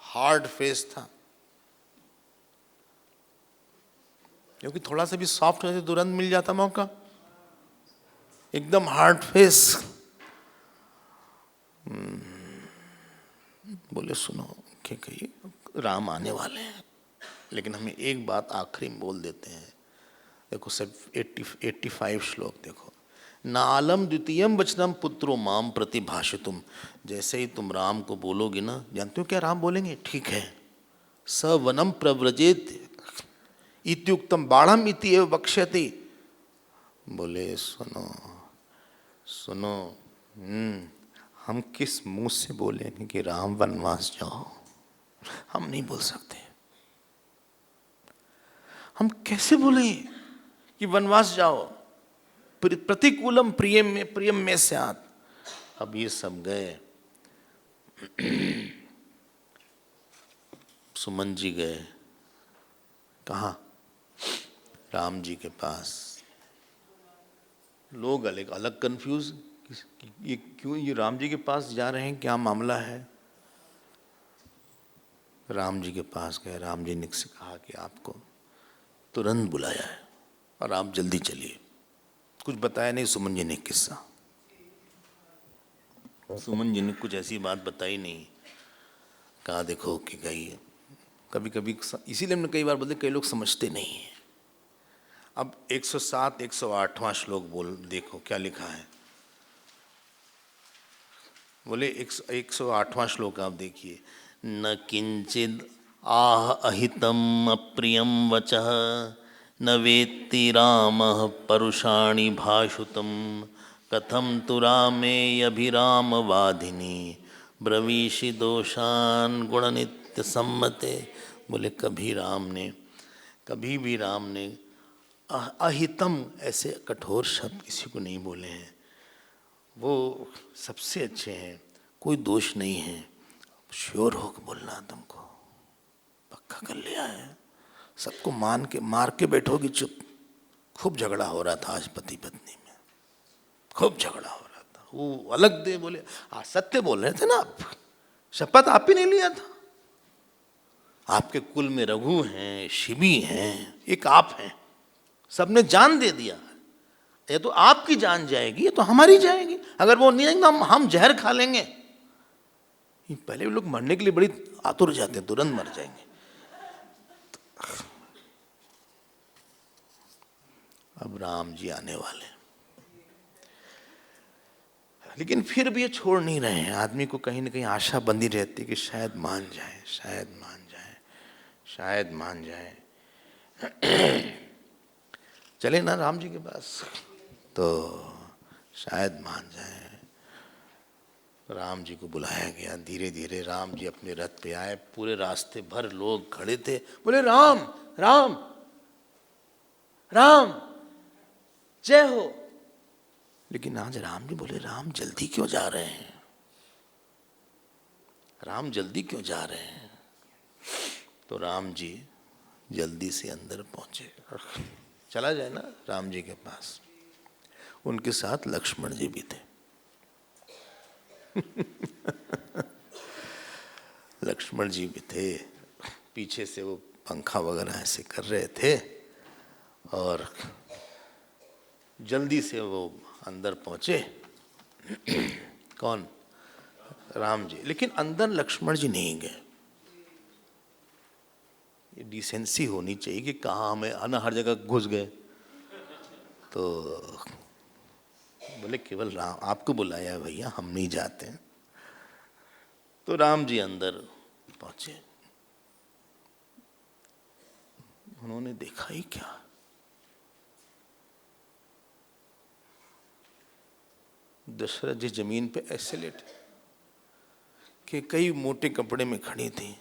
हार्ड फेस था। क्योंकि थोड़ा सा भी सॉफ्ट होने से तुरंत मिल जाता मौका, एकदम हार्ड फेस। बोले सुनो क्या कहिए, राम आने वाले हैं, लेकिन हमें एक बात आखिरी में बोल देते हैं। देखो सब 85 श्लोक देखो। नालम द्वितीयम वचनम पुत्रो माम प्रति भाषितुम। जैसे ही तुम राम को बोलोगे ना, जानते हो क्या राम बोलेंगे? ठीक है, स वनम प्रव्रजेत इत्युक्तम बाणम इति एव वक्ष्यति। बोले सुनो सुनो, हम किस मुंह से बोलेंगे कि राम वनवास जाओ? हम नहीं बोल सकते। हम कैसे बोले कि वनवास जाओ? प्रतिकूलम प्रियम में स्यात्। अब ये सब गए, सुमन जी गए कहाँ? राम जी के पास। लोग अलग अलग कंफ्यूज, ये क्यों ये राम जी के पास जा रहे हैं, क्या मामला है? राम जी के पास गए। राम जी ने कहा कि आपको तुरंत बुलाया है और आप जल्दी चलिए। कुछ बताया नहीं सुमन जी ने किस्सा। सुमन जी ने कुछ ऐसी बात बताई नहीं। कहा देखो कि गई, कभी कभी इसीलिए हमने कई बार बोलते, कई लोग समझते नहीं हैं। अब 107 108वां श्लोक बोल देखो क्या लिखा है। बोले 108वां श्लोक आप देखिए। न किंचिद आह अहितम अप्रियम वचः न वेत्ति रामः परुषाणि भाषुतम कथम तु रामे अभिराम वाधिनी ब्रवीषि दोषान गुण नित्य सम्मते। बोले कभी भी राम ने अहितम ऐसे कठोर शब्द किसी को नहीं बोले हैं। वो सबसे अच्छे हैं, कोई दोष नहीं है। श्योर होकर बोलना, तुमको पक्का कर लिया है। सबको मार के बैठोगी चुप। खूब झगड़ा हो रहा था आज पति पत्नी में, खूब झगड़ा हो रहा था। वो अलग दे बोले, सत्य बोल रहे थे ना आप, शपथ आप ही नहीं लिया था। आपके कुल में रघु हैं, शिवी हैं, एक आप हैं, सबने जान दे दिया। ये तो आपकी जान जाएगी, ये तो हमारी जाएगी। अगर वो नहीं जाएंगे हम जहर खा लेंगे। पहले भी लोग मरने के लिए बड़ी आतुर जाते हैं, तुरंत मर जाएंगे। अब राम जी आने वाले, लेकिन फिर भी ये छोड़ नहीं रहे हैं। आदमी को कहीं ना कहीं आशा बंधी रहती है कि शायद मान जाए, शायद मान जाए, शायद मान जाए। चले ना राम जी के पास तो शायद मान जाए। राम जी को बुलाया गया। धीरे धीरे राम जी अपने रथ पे आए। पूरे रास्ते भर लोग खड़े थे, बोले राम राम राम जय हो। लेकिन आज राम जी बोले, राम जल्दी क्यों जा रहे हैं? राम जल्दी क्यों जा रहे हैं? तो राम जी जल्दी से अंदर पहुंचे। चला जाए ना राम जी के पास। उनके साथ लक्ष्मण जी भी थे। लक्ष्मण जी भी थे। पीछे से वो पंखा वगैरह ऐसे कर रहे थे और जल्दी से वो अंदर पहुंचे। कौन? राम जी, लेकिन अंदर लक्ष्मण जी नहीं गए। ये डिसेंसी होनी चाहिए कि कहाँ हमें आना, हर जगह घुस गए। तो बोले केवल राम आपको बुलाया है भैया, हम नहीं जाते हैं। तो राम जी अंदर पहुंचे। उन्होंने देखा ही क्या, दशरथ जी जमीन पे ऐसे लेटे कि कई मोटे कपड़े में खड़ी थी।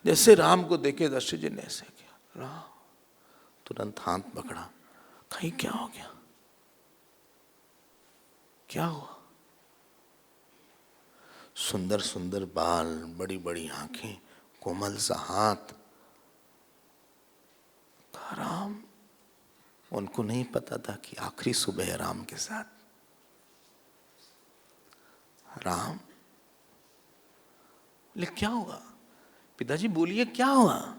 जैसे राम को देखे दशरथ जी ने ऐसे किया, राम तुरंत हाथ पकड़ा, कहीं क्या हो गया, क्या हुआ? सुंदर सुंदर बाल, बड़ी बड़ी आंखें, कोमल सा हाथ। राम, उनको नहीं पता था कि आखिरी सुबह है राम के साथ। राम बोले क्या हुआ? पिताजी बोलिए क्या हुआ,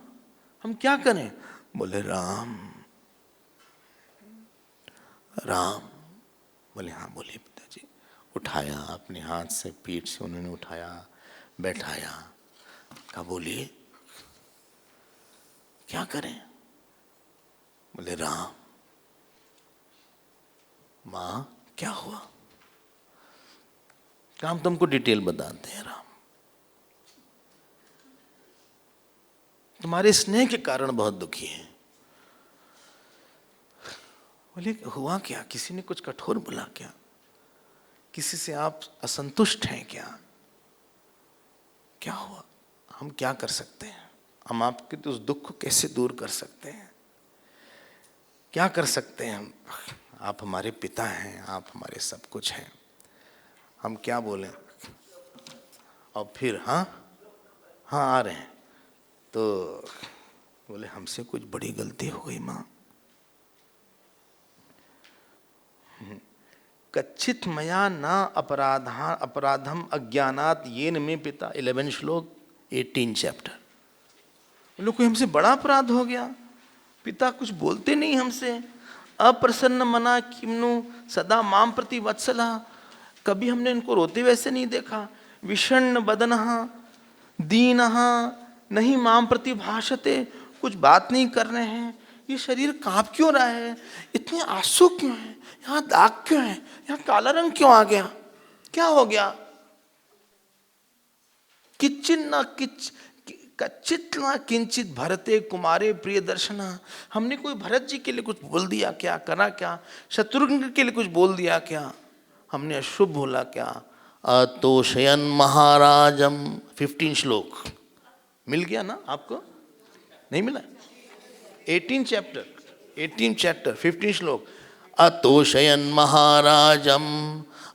हम क्या करें? बोले राम। राम बोले हाँ बोलिए पिताजी। उठाया, अपने हाथ से पीठ से उन्होंने उठाया, बैठाया, कहा बोलिए क्या करें? बोले राम। माँ क्या हुआ? हम तुमको डिटेल बताते हैं। राम, तुम्हारे स्नेह के कारण बहुत दुखी हैं। बोले हुआ क्या? किसी ने कुछ कठोर बोला क्या? किसी से आप असंतुष्ट हैं क्या? क्या हुआ? हम क्या कर सकते हैं? हम आपके तो उस दुख को कैसे दूर कर सकते हैं? क्या कर सकते हैं हम? आप हमारे पिता हैं, आप हमारे सब कुछ हैं, हम क्या बोलें? और फिर हाँ हाँ आ रहे हैं। तो बोले हमसे कुछ बड़ी गलती हो गई माँ। कच्चित मया न अपराधम अज्ञानात येन में पिता। 11 श्लोक 18 चैप्टर। बोले कोई हमसे बड़ा अपराध हो गया, पिता कुछ बोलते नहीं हमसे। अप्रसन्न मना किम्नु सदा माम प्रति वत्सला। कभी हमने इनको रोते वैसे नहीं देखा। विषण्ण बदनः दीनः नहीं माम प्रति भाषते। कुछ बात नहीं कर रहे हैं, ये शरीर कांप क्यों रहा है, इतने आंसू क्यों हैं, यहाँ दाग क्यों है, यहाँ काला रंग क्यों आ गया, क्या हो गया? किच्चिन न किच कच्चित न किंचित भरते कुमारे प्रिय दर्शना। हमने कोई भरत जी के लिए कुछ बोल दिया क्या, करा क्या? शत्रुघ्न के लिए कुछ बोल दिया क्या? हमने अशुभ बोला क्या? अतोषयन महाराजम। 15 श्लोक मिल गया ना आपको? नहीं मिला? 18 चैप्टर 15 श्लोक। अतोषयन महाराजम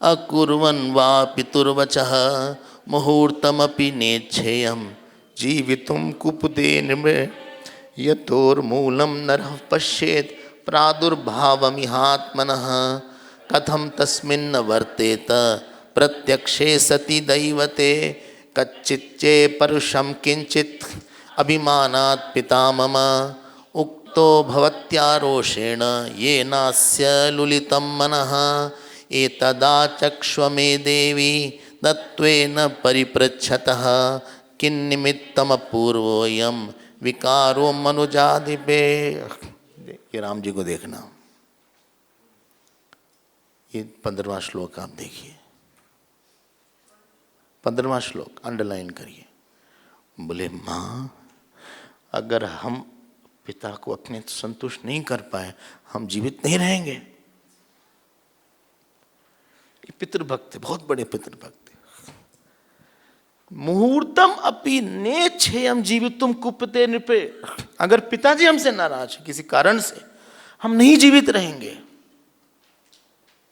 अकुर्वन् वा पितुर्वचः मुहूर्तमपि नेच्छेयम् जीवितुं कुपुदे नृमृ यतोर्मूलं नरः पश्येत् प्रादुर्भावमिहात्मनः कथं तस्मिन् वर्तेत प्रत्यक्षे सति दैवते कच्चिच्चे परुषं किंचित् अभिमानात् पिता मम उक्तो भवत्यारोषेण येनास्य लुलितं मनः एतदा चक्ष्व मे देवी तत्त्वेन परिपृच्छतः किन्निमित्तमपूर्वोऽयं विकारो मनुजाधिपे। ये राम जी को देखना, ये 15वां श्लोक आप देखिए, 15वां श्लोक अंडरलाइन करिए। बोले माँ अगर हम पिता को अपने संतुष्ट नहीं कर पाए, हम जीवित नहीं रहेंगे। पितृभक्त, बहुत बड़े पितृभक्त। मुहूर्तम अपि नेच्छेयम जीवितुम कुप्यते नृपे। अगर पिताजी हमसे नाराज है किसी कारण से, हम नहीं जीवित रहेंगे।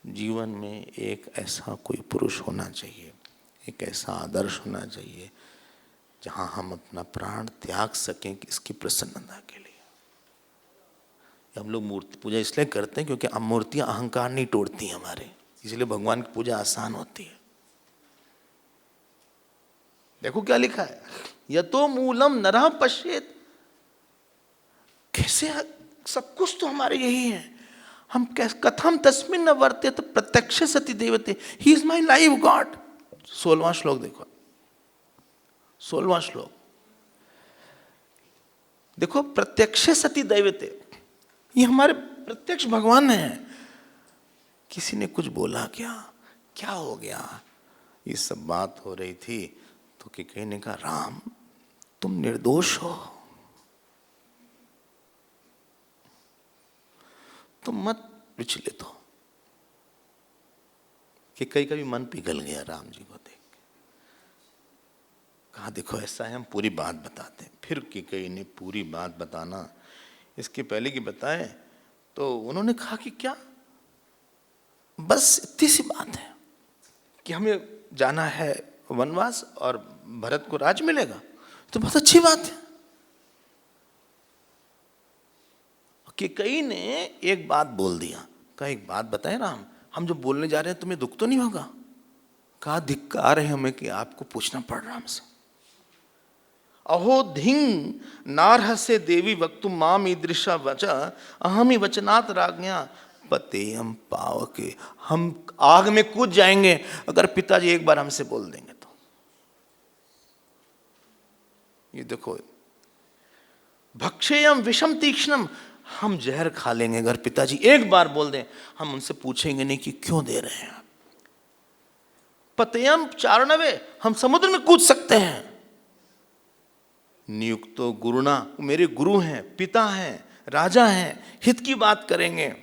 जीवन में एक ऐसा कोई पुरुष होना चाहिए, एक ऐसा आदर्श होना चाहिए जहां हम अपना प्राण त्याग सकें किसकी प्रसन्नता के लिए। हम लोग मूर्ति पूजा इसलिए करते हैं क्योंकि मूर्तियां अहंकार नहीं तोड़ती हमारे, इसलिए भगवान की पूजा आसान होती है। देखो क्या लिखा है, यतो मूलम नरः पश्येत। कैसे सब कुछ तो हमारे यही है, हम कथम तस्मिन् न वर्तेत प्रत्यक्ष सति देवते। He is my live god. 16वां श्लोक देखो, 16वां श्लोक देखो, प्रत्यक्ष सती दैवते, ये हमारे प्रत्यक्ष भगवान हैं। किसी ने कुछ बोला क्या, क्या हो गया, ये सब बात हो रही थी तो कैकेयी ने कहा, राम तुम निर्दोष हो, तुम मत विचलित हो। कैकेयी का भी मन पिघल गया राम जी को देख के। कहा देखो ऐसा है, हम पूरी बात बताते हैं। फिर कैकेयी ने पूरी बात बताना, इसके पहले की बताए तो उन्होंने कहा कि क्या, बस इतनी सी बात है कि हमें जाना है वनवास और भरत को राज मिलेगा, तो बहुत अच्छी बात है। कैकेयी ने एक बात बोल दिया, कहा एक बात बताए राम, हम जो बोलने जा रहे हैं तुम्हें दुख तो नहीं होगा? कहा धिक्कार है हमें कि आपको पूछना पड़ रहा हमसे। अहो धिंग नारहस्य देवी वक्तुम माम ईदृशा वचा अहमि वचनात् राज्ञा पतेयम पावके। हम आग में कूद जाएंगे अगर पिताजी एक बार हमसे बोल देंगे तो। ये देखो, भक्षेयम विषम तीक्ष्णम, हम जहर खा लेंगे अगर पिताजी एक बार बोल दें, हम उनसे पूछेंगे नहीं कि क्यों दे रहे हैं। पतेयम चारणवे, हम समुद्र में कूद सकते हैं। नियुक्तो गुरुना, मेरे गुरु हैं, पिता हैं, राजा हैं, हित की बात करेंगे।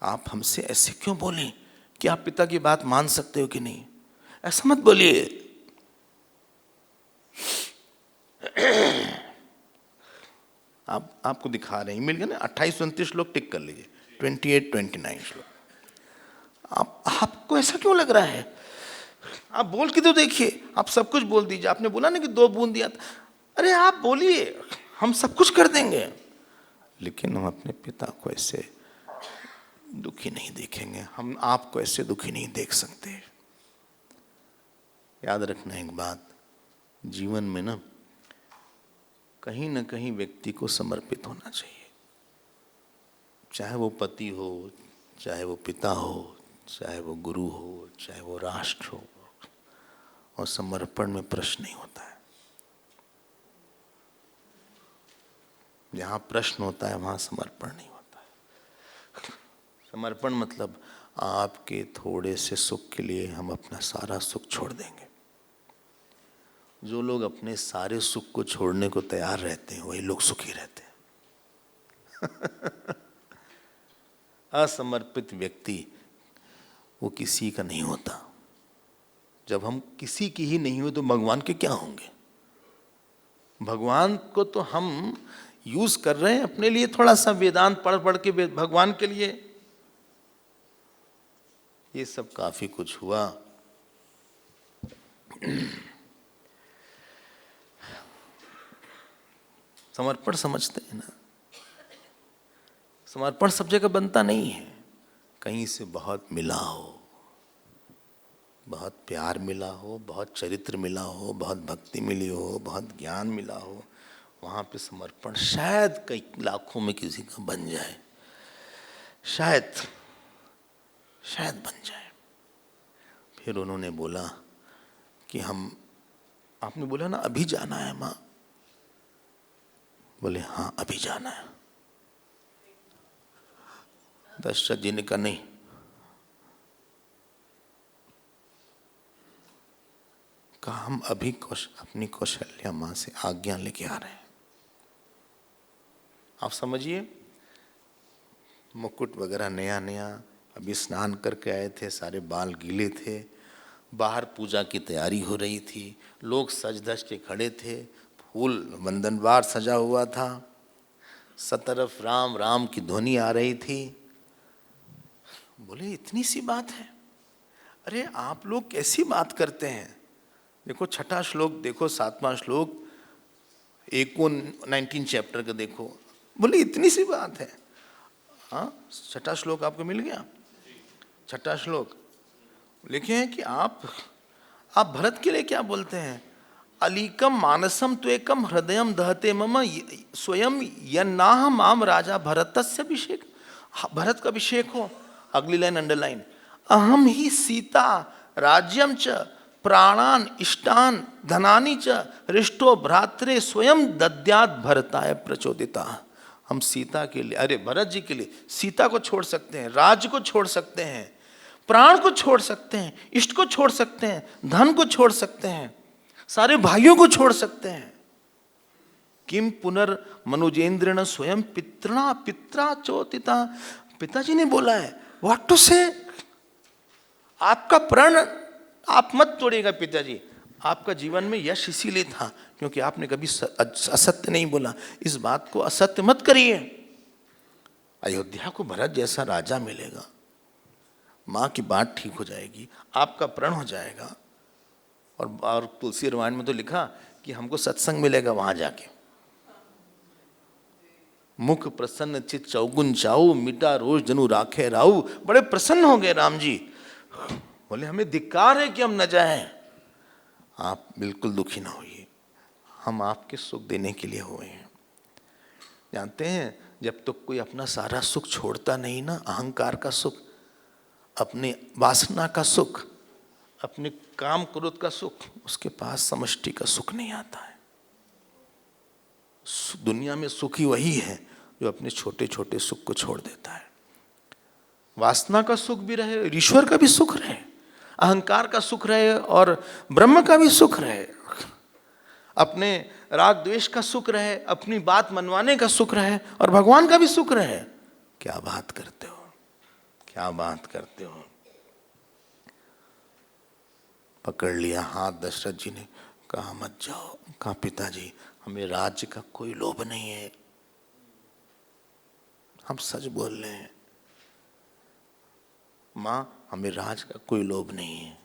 आप हमसे ऐसे क्यों बोले कि आप पिता की बात मान सकते हो कि नहीं? ऐसा मत बोलिए। आपको दिखा रहे हैं, मिल गया ना, 28-29 श्लोक टिक कर लीजिए, 28-29 श्लोक। आपको ऐसा क्यों लग रहा है? आप बोल के तो देखिए, आप सब कुछ बोल दीजिए। आपने बोला ना कि 2 बूंद दिया था, अरे आप बोलिए, हम सब कुछ कर देंगे, लेकिन हम अपने पिता को ऐसे दुखी नहीं देखेंगे, हम आपको ऐसे दुखी नहीं देख सकते। याद रखना एक बात, जीवन में ना कहीं व्यक्ति को समर्पित होना चाहिए, चाहे वो पति हो, चाहे वो पिता हो, चाहे वो गुरु हो, चाहे वो राष्ट्र हो। और समर्पण में प्रश्न नहीं होता है। जहाँ प्रश्न होता है वहाँ समर्पण नहीं होता है। समर्पण मतलब आपके थोड़े से सुख के लिए हम अपना सारा सुख छोड़ देंगे। जो लोग अपने सारे सुख को छोड़ने को तैयार रहते हैं वही लोग सुखी रहते हैं। असमर्पित व्यक्ति वो किसी का नहीं होता। जब हम किसी की ही नहीं हो तो भगवान के क्या होंगे? भगवान को तो हम यूज कर रहे हैं अपने लिए, थोड़ा सा वेदांत पढ़ पढ़ के भगवान के लिए। ये सब काफी कुछ हुआ। समर्पण समझते हैं ना, समर्पण सब जगह बनता नहीं है। कहीं से बहुत मिला हो, बहुत प्यार मिला हो, बहुत चरित्र मिला हो, बहुत भक्ति मिली हो, बहुत ज्ञान मिला हो, वहाँ पे समर्पण शायद कई लाखों में किसी का बन जाए, शायद बन जाए। फिर उन्होंने बोला कि आपने बोला ना अभी जाना है माँ? बोले हाँ अभी जाना है। दशरथ जी ने कहा नहीं, कहा हम अभी अपनी कौशल्या माँ से आज्ञा लेके आ रहे हैं। आप समझिए, मुकुट वगैरह नया नया, अभी स्नान करके आए थे, सारे बाल गीले थे, बाहर पूजा की तैयारी हो रही थी, लोग सज धज के खड़े थे, फूल वंदनवार सजा हुआ था, सतरफ राम राम की ध्वनि आ रही थी। बोले इतनी सी बात है? अरे आप लोग कैसी बात करते हैं? देखो 6ठा श्लोक देखो, 7वां श्लोक, 19 चैप्टर का देखो। बोले इतनी सी बात है? हाँ, 6ठा श्लोक आपको मिल गया? 6ठा श्लोक लिखे हैं कि आप भरत के लिए क्या बोलते हैं? अलीकम मानसम त्वेकम हृदयम दहते मम स्वयं यन्नाह माम राजा भरतस्य अभिषेक। भरत का अभिषेक हो। अगली लाइन अंडरलाइन, अहम ही सीता राज्यम च प्राणान इष्टान धनानि च रिष्टो भ्रात्रे स्वयं दद्यात भरताय प्रचोदिता। हम सीता के लिए, अरे भरत जी के लिए सीता को छोड़ सकते हैं, राज्य को छोड़ सकते हैं, प्राण को छोड़ सकते हैं, इष्ट को छोड़ सकते हैं, धन को छोड़ सकते हैं, सारे भाइयों को छोड़ सकते हैं। किम पुनर्मनुजेंद्रेण स्वयं पितृणा पित्रा चोदिता। पिताजी ने बोला है व्हाट टू से, आपका प्रण आप मत तोड़िएगा पिताजी। आपका जीवन में यश इसीलिए था क्योंकि आपने कभी असत्य नहीं बोला। इस बात को असत्य मत करिए। अयोध्या को भरत जैसा राजा मिलेगा, माँ की बात ठीक हो जाएगी, आपका प्रण हो जाएगा। और तुलसी रामायण में तो लिखा कि हमको सत्संग मिलेगा वहां जाके। मुख प्रसन्न चित चौगुन चाऊ, मिटा रोष जनु राखे राऊ। बड़े प्रसन्न हो गए राम जी, बोले हमें धिक्कार है कि हम न जाएं। आप बिल्कुल दुखी ना होइए, हम आपके सुख देने के लिए हुए हैं। जानते हैं जब तक कोई अपना सारा सुख छोड़ता नहीं ना, अहंकार का सुख, अपनी वासना का सुख, अपने काम क्रोध का सुख, उसके पास समष्टि का सुख नहीं आता है। दुनिया में सुखी वही है जो अपने छोटे छोटे सुख को छोड़ देता है। वासना का सुख भी रहे, ईश्वर का भी सुख रहे, अहंकार का सुख रहे और ब्रह्म का भी सुख रहे, अपने राग द्वेष का सुख रहे, अपनी बात मनवाने का सुख रहे और भगवान का भी सुख रहे। क्या बात करते हो, क्या बात करते हो। पकड़ लिया हाथ दशरथ जी ने, कहा मत जाओ। कहा पिताजी हमें राज्य का कोई लोभ नहीं है, हम सच बोल रहे हैं। माँ हमें राज का कोई लोभ नहीं है।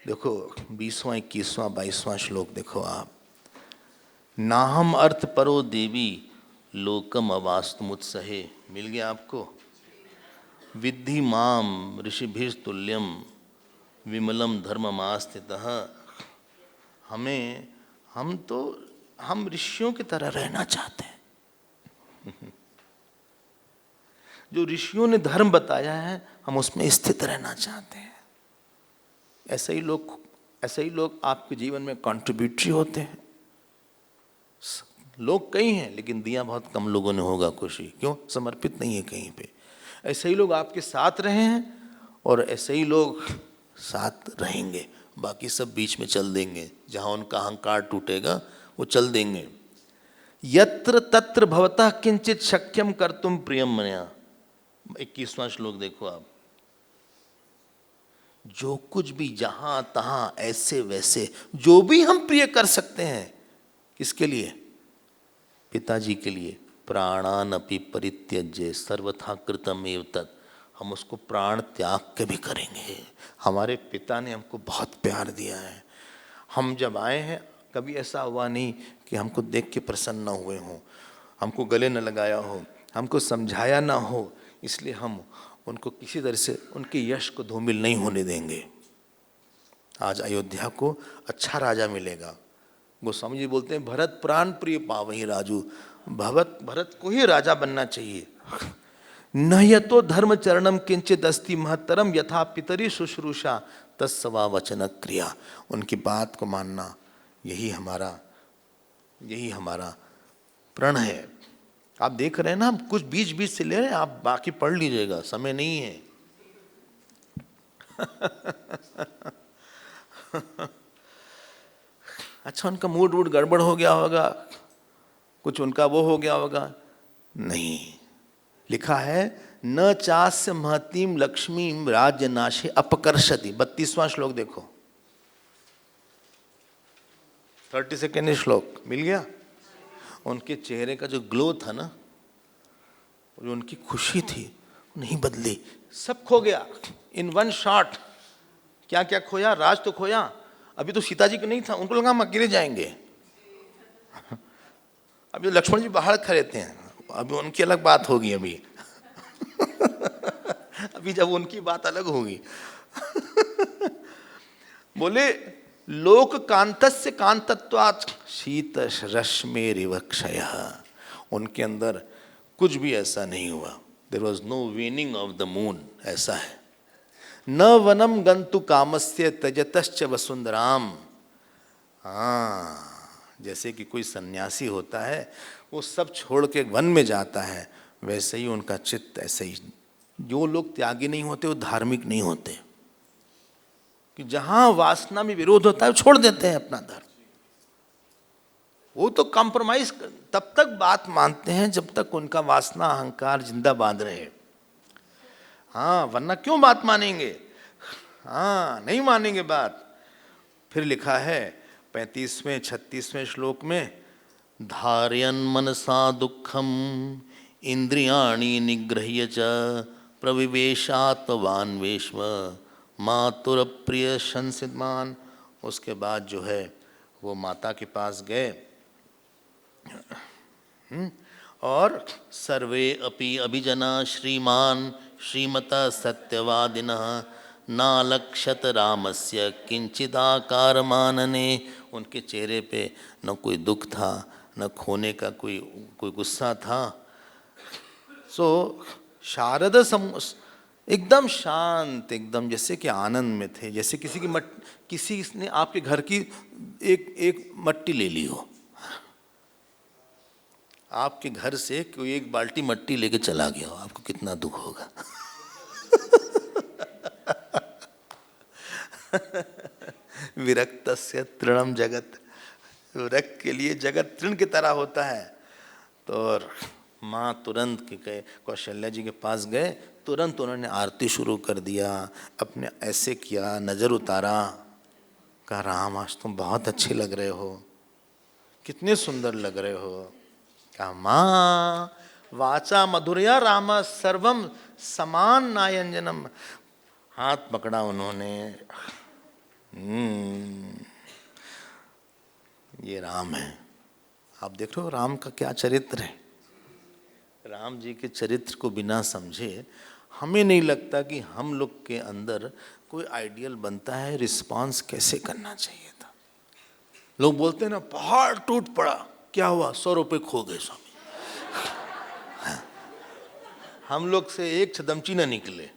देखो 20वां 21वां 22वां श्लोक देखो आप। नाहम अर्थ परो देवी लोकम अवास्तुमुत्सहे। मिल गया आपको। विद्धि माम ऋषिभिस्तुल्यम विमलम धर्ममास्थितः। हम ऋषियों की तरह रहना चाहते हैं। जो ऋषियों ने धर्म बताया है हम उसमें स्थित रहना चाहते हैं। ऐसे ही लोग आपके जीवन में कंट्रीब्यूटरी होते हैं। लोग कई हैं लेकिन दिया बहुत कम लोगों ने होगा खुशी, क्यों? समर्पित नहीं है कहीं पे। ऐसे ही लोग आपके साथ रहे हैं और ऐसे ही लोग साथ रहेंगे, बाकी सब बीच में चल देंगे। जहां उनका अहंकार टूटेगा वो चल देंगे। यत्र तत्र भवतः किंचित शक्यम कर्तुम प्रियम मया। 21वां श्लोक देखो आप। जो कुछ भी जहां तहां ऐसे वैसे जो भी हम प्रिय कर सकते हैं, किसके लिए? पिताजी के लिए। प्राणान अपि परित्यज्य सर्वथा कृतमेव तत्। हम उसको प्राण त्याग के भी करेंगे। हमारे पिता ने हमको बहुत प्यार दिया है। हम जब आए हैं कभी ऐसा हुआ नहीं कि हमको देख के प्रसन्न न हुए हों, हमको गले न लगाया हो, हमको समझाया ना हो। इसलिए हम उनको किसी तरह से उनके यश को धूमिल नहीं होने देंगे। आज अयोध्या को अच्छा राजा मिलेगा। गोस्वामी जी बोलते हैं भरत प्राण प्रिय पावहि राजू। भरत को ही राजा बनना चाहिए। न यतो धर्म चरणम किंचित अस्ति महत्तरम यथा पितरी शुश्रूषा तत्सवा वचन क्रिया। उनकी बात को मानना यही हमारा प्रण है। आप देख रहे हैं ना, हम कुछ बीच बीच से ले रहे हैं, आप बाकी पढ़ लीजिएगा, समय नहीं है। अच्छा उनका मूड वूड गड़बड़ हो गया होगा, कुछ उनका वो हो गया होगा। नहीं, लिखा है न चास्य महतीम लक्ष्मीम राज्य नाशे अपकर्षति। 32वां श्लोक देखो, 32 श्लोक मिल गया। उनके चेहरे का जो ग्लो था ना, जो उनकी खुशी थी वो नहीं बदली। सब खो गया इन वन शॉट। क्या क्या खोया? राज तो खोया। अभी तो सीता जी को नहीं था, उनको लगा हम अकेले जाएंगे। अभी लक्ष्मण जी बाहर खड़े थे, अभी उनकी अलग बात होगी। अभी जब उनकी बात अलग होगी। बोले लोक कांतस्य कांतत्वात् शीत रश्मेरिव क्षयः। उनके अंदर कुछ भी ऐसा नहीं हुआ। There was no waning of the moon. ऐसा है न वनम गंतु कामस्य त्यजतश्च वसुंधराम। हाँ, जैसे कि कोई सन्यासी होता है, वो सब छोड़ के वन में जाता है, वैसे ही उनका चित्त ऐसे ही। जो लोग त्यागी नहीं होते वो धार्मिक नहीं होते, कि जहां वासना में विरोध होता है वो छोड़ देते हैं अपना धर्म। वो तो कॉम्प्रोमाइज तब तक बात मानते हैं जब तक उनका वासना अहंकार जिंदा बांध रहे। हाँ, वरना क्यों बात मानेंगे? हाँ, नहीं मानेंगे बात। फिर लिखा है 35वें 36वें श्लोक में, धारयन मनसा दुखम इंद्रियाणि निग्रह्य च प्रविवेशात्वान वेश्म मातुर प्रिय संसिदमान। उसके बाद जो है वो माता के पास गए और सर्वे अपि अभिजना श्रीमान श्रीमता सत्यवादिनः नालक्षत रामस्य किंचिदाकार मानने। उनके चेहरे पे न कोई दुख था, न खोने का कोई गुस्सा था। सो शारद एकदम शांत, एकदम जैसे कि आनंद में थे, जैसे किसी ने आपके घर की एक मट्टी ले ली हो, आपके घर से कोई एक बाल्टी मट्टी लेके चला गया हो, आपको कितना दुख होगा। विरक्तस्य तृणम जगत, विरक्त के लिए जगत तृण की तरह होता है। तो माँ तुरंत गए, कौशल्या जी के पास गए, तुरंत उन्होंने आरती शुरू कर दिया, अपने ऐसे किया, नजर उतारा, कहा राम आज तुम बहुत अच्छे लग रहे हो, कितने सुंदर लग रहे हो। कहा माँ वाचा मधुरया राम सर्वम समान नायंजनम। हाथ पकड़ा उन्होंने, ये राम है। आप देख रहे हो राम का क्या चरित्र है। राम जी के चरित्र को बिना समझे हमें नहीं लगता कि हम लोग के अंदर कोई आइडियल बनता है रिस्पांस कैसे करना चाहिए था। लोग बोलते हैं ना पहाड़ टूट पड़ा, क्या हुआ? 100 रुपये खो गए स्वामी। हम लोग से एक छदमची न निकले,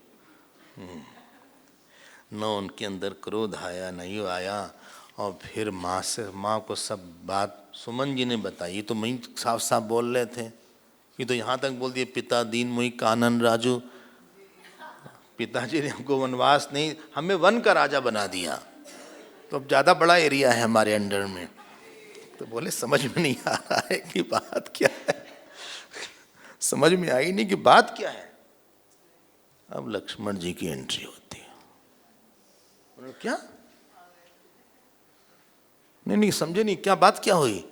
न उनके अंदर क्रोध आया, नहीं आया। और फिर माँ को सब बात सुमन जी ने बताई। तो मैं साफ साफ बोल रहे थे, ये तो यहाँ तक बोल दिए पिता दीन मोहि कानन राजू। पिताजी ने हमको वनवास नहीं, हमें वन का राजा बना दिया। तो अब ज़्यादा बड़ा एरिया है हमारे अंडर में। तो बोले समझ में नहीं आ रहा है कि बात क्या है, समझ में आई नहीं कि बात क्या है। अब लक्ष्मण जी की एंट्री होती है। उन्होंने क्या? नहीं समझे नहीं, क्या बात क्या हुई?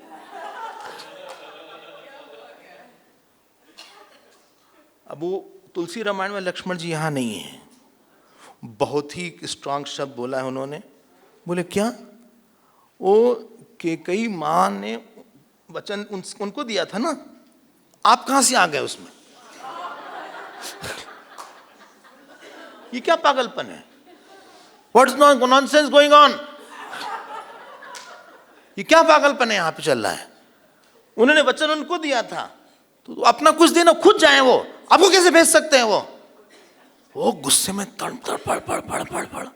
अब वो तुलसी रामायण में लक्ष्मण जी यहाँ नहीं है। बहुत ही स्ट्रांग शब्द बोला है उन्होंने। बोले क्या? वो कैकेयी माँ ने वचन उनको दिया था ना, आप कहां से आ गए उसमें? ये क्या पागलपन है? What's nonsense going on? ये क्या पागलपन है यहाँ पे चल रहा है? उन्होंने वचन उनको दिया था, तो अपना कुछ देना खुद जाए। वो आपको कैसे भेज सकते हैं? वो गुस्से में पड़।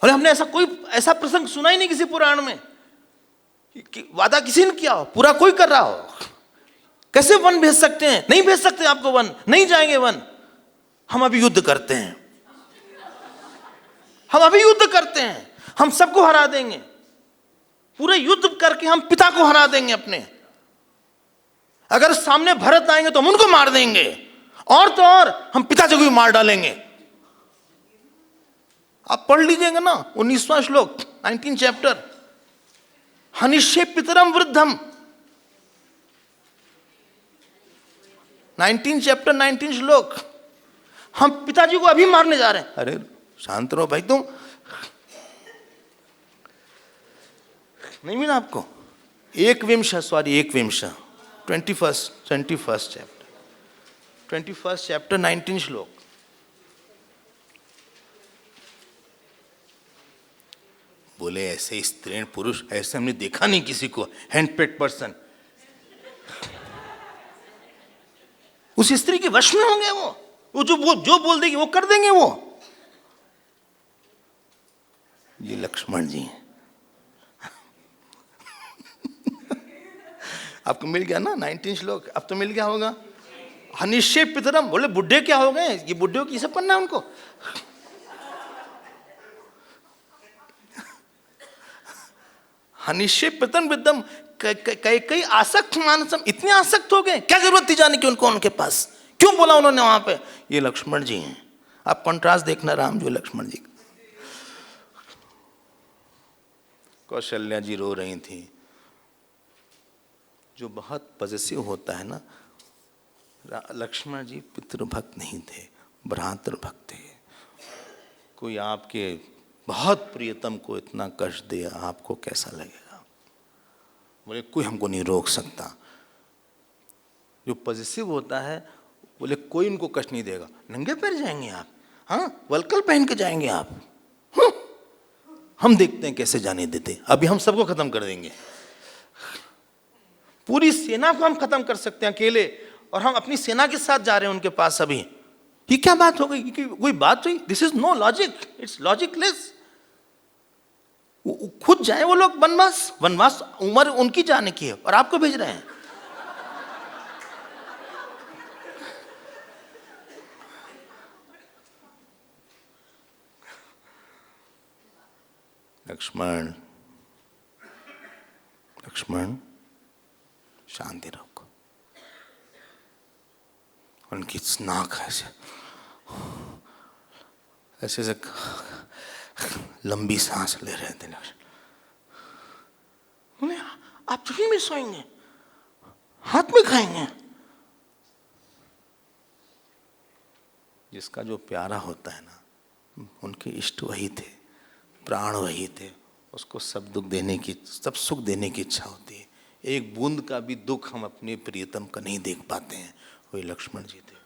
अरे हमने ऐसा प्रसंग सुना ही नहीं किसी पुराण में कि वादा किसी ने किया हो, पूरा कोई कर रहा हो। कैसे वन भेज सकते हैं? नहीं भेज सकते आपको वन, नहीं जाएंगे वन। हम अभी युद्ध करते हैं, हम सबको हरा देंगे, पूरे युद्ध करके हम पिता को हरा देंगे अपने। अगर सामने भरत आएंगे तो हम उनको मार देंगे, और तो और हम पिताजी को भी मार डालेंगे। आप पढ़ लीजिएगा ना 19वां श्लोक 19 चैप्टर, हनिष्ये पितरम वृद्धम। 19 चैप्टर 19 श्लोक, हम पिताजी को अभी मारने जा रहे हैं। अरे शांत रहो भाई, तुम नहीं मिला आपको? एक विंश 21st चैप्टर 19 श्लोक। बोले ऐसे स्त्री पुरुष ऐसे हमने देखा नहीं किसी को, हैंडपेड पर्सन। उस स्त्री के वश में होंगे वो जो बोल देगी वो कर देंगे। वो ये लक्ष्मण जी हैं। आपको मिल गया ना 19 श्लोक, अब तो मिल गया होगा। हनिष्ये पितरम, बोले बुढ़े क्या हो गए, ये बुढ़े की सब करना है उनको। हनिष्ये पितरम विद्यम, कई आसक्त मानसम, इतने आसक्त हो गए, क्या जरूरत थी जाने की उनको उनके पास, क्यों बोला उन्होंने वहां पे। ये लक्ष्मण जी हैं। आप कंट्रास्ट देखना राम जी लक्ष्मण जी। कौशल्या जी रो रही थी। जो बहुत पॉजिटिव होता है ना, लक्ष्मण जी पितृभक्त नहीं थे, भ्रातृभक्त थे। कोई आपके बहुत प्रियतम को इतना कष्ट दे, आपको कैसा लगेगा। बोले कोई हमको नहीं रोक सकता। जो पॉजिटिव होता है, बोले कोई उनको कष्ट नहीं देगा। नंगे पैर जाएंगे आप, हाँ वलकल पहन के जाएंगे आप, हाँ? हम देखते हैं कैसे जाने देते। अभी हम सबको खत्म कर देंगे, पूरी सेना को हम खत्म कर सकते हैं अकेले, और हम अपनी सेना के साथ जा रहे हैं उनके पास। अभी ये क्या बात हो गई, कोई बात हुई? This is no logic, it's logicless. खुद जाए वो लोग वनवास, वनवास उम्र उनकी जाने की है और आपको भेज रहे हैं। लक्ष्मण, लक्ष्मण शांति रखो। उनकी नाक ऐसे ऐसे से लंबी सांस ले रहे थे। आप चुकी में सोएंगे, हाथ में खाएंगे। जिसका जो प्यारा होता है ना, उनके इष्ट वही थे, प्राण वही थे। उसको सब दुख देने की, सब सुख देने की इच्छा होती है। एक बूंद का भी दुख हम अपने प्रियतम का नहीं देख पाते हैं। वही लक्ष्मण जी थे।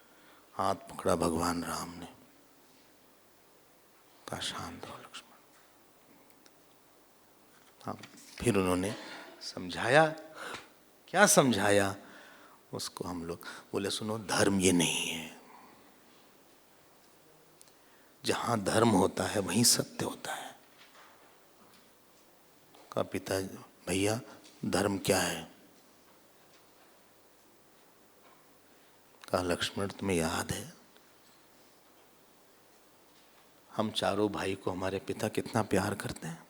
हाथ पकड़ा भगवान राम ने, कहा शांत रहो लक्ष्मण। हाँ, फिर उन्होंने समझाया। क्या समझाया उसको हम लोग बोले, सुनो धर्म ये नहीं है। जहां धर्म होता है वहीं सत्य होता है। कहा पिता भैया धर्म क्या है? कहा लक्ष्मण तुम्हें याद है हम चारों भाई को हमारे पिता कितना प्यार करते हैं?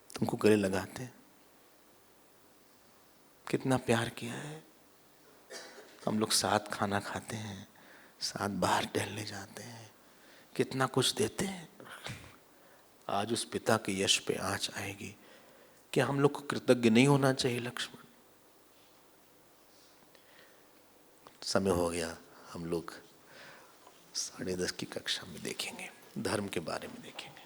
तुमको गले लगाते हैं, कितना प्यार किया है। हम लोग साथ खाना खाते हैं, साथ बाहर टहलने जाते हैं, कितना कुछ देते हैं। आज उस पिता के यश पे आंच आएगी, क्या हम लोग को कृतज्ञ नहीं होना चाहिए लक्ष्मण? समय हो गया, हम लोग 10:30 की कक्षा में देखेंगे, धर्म के बारे में देखेंगे।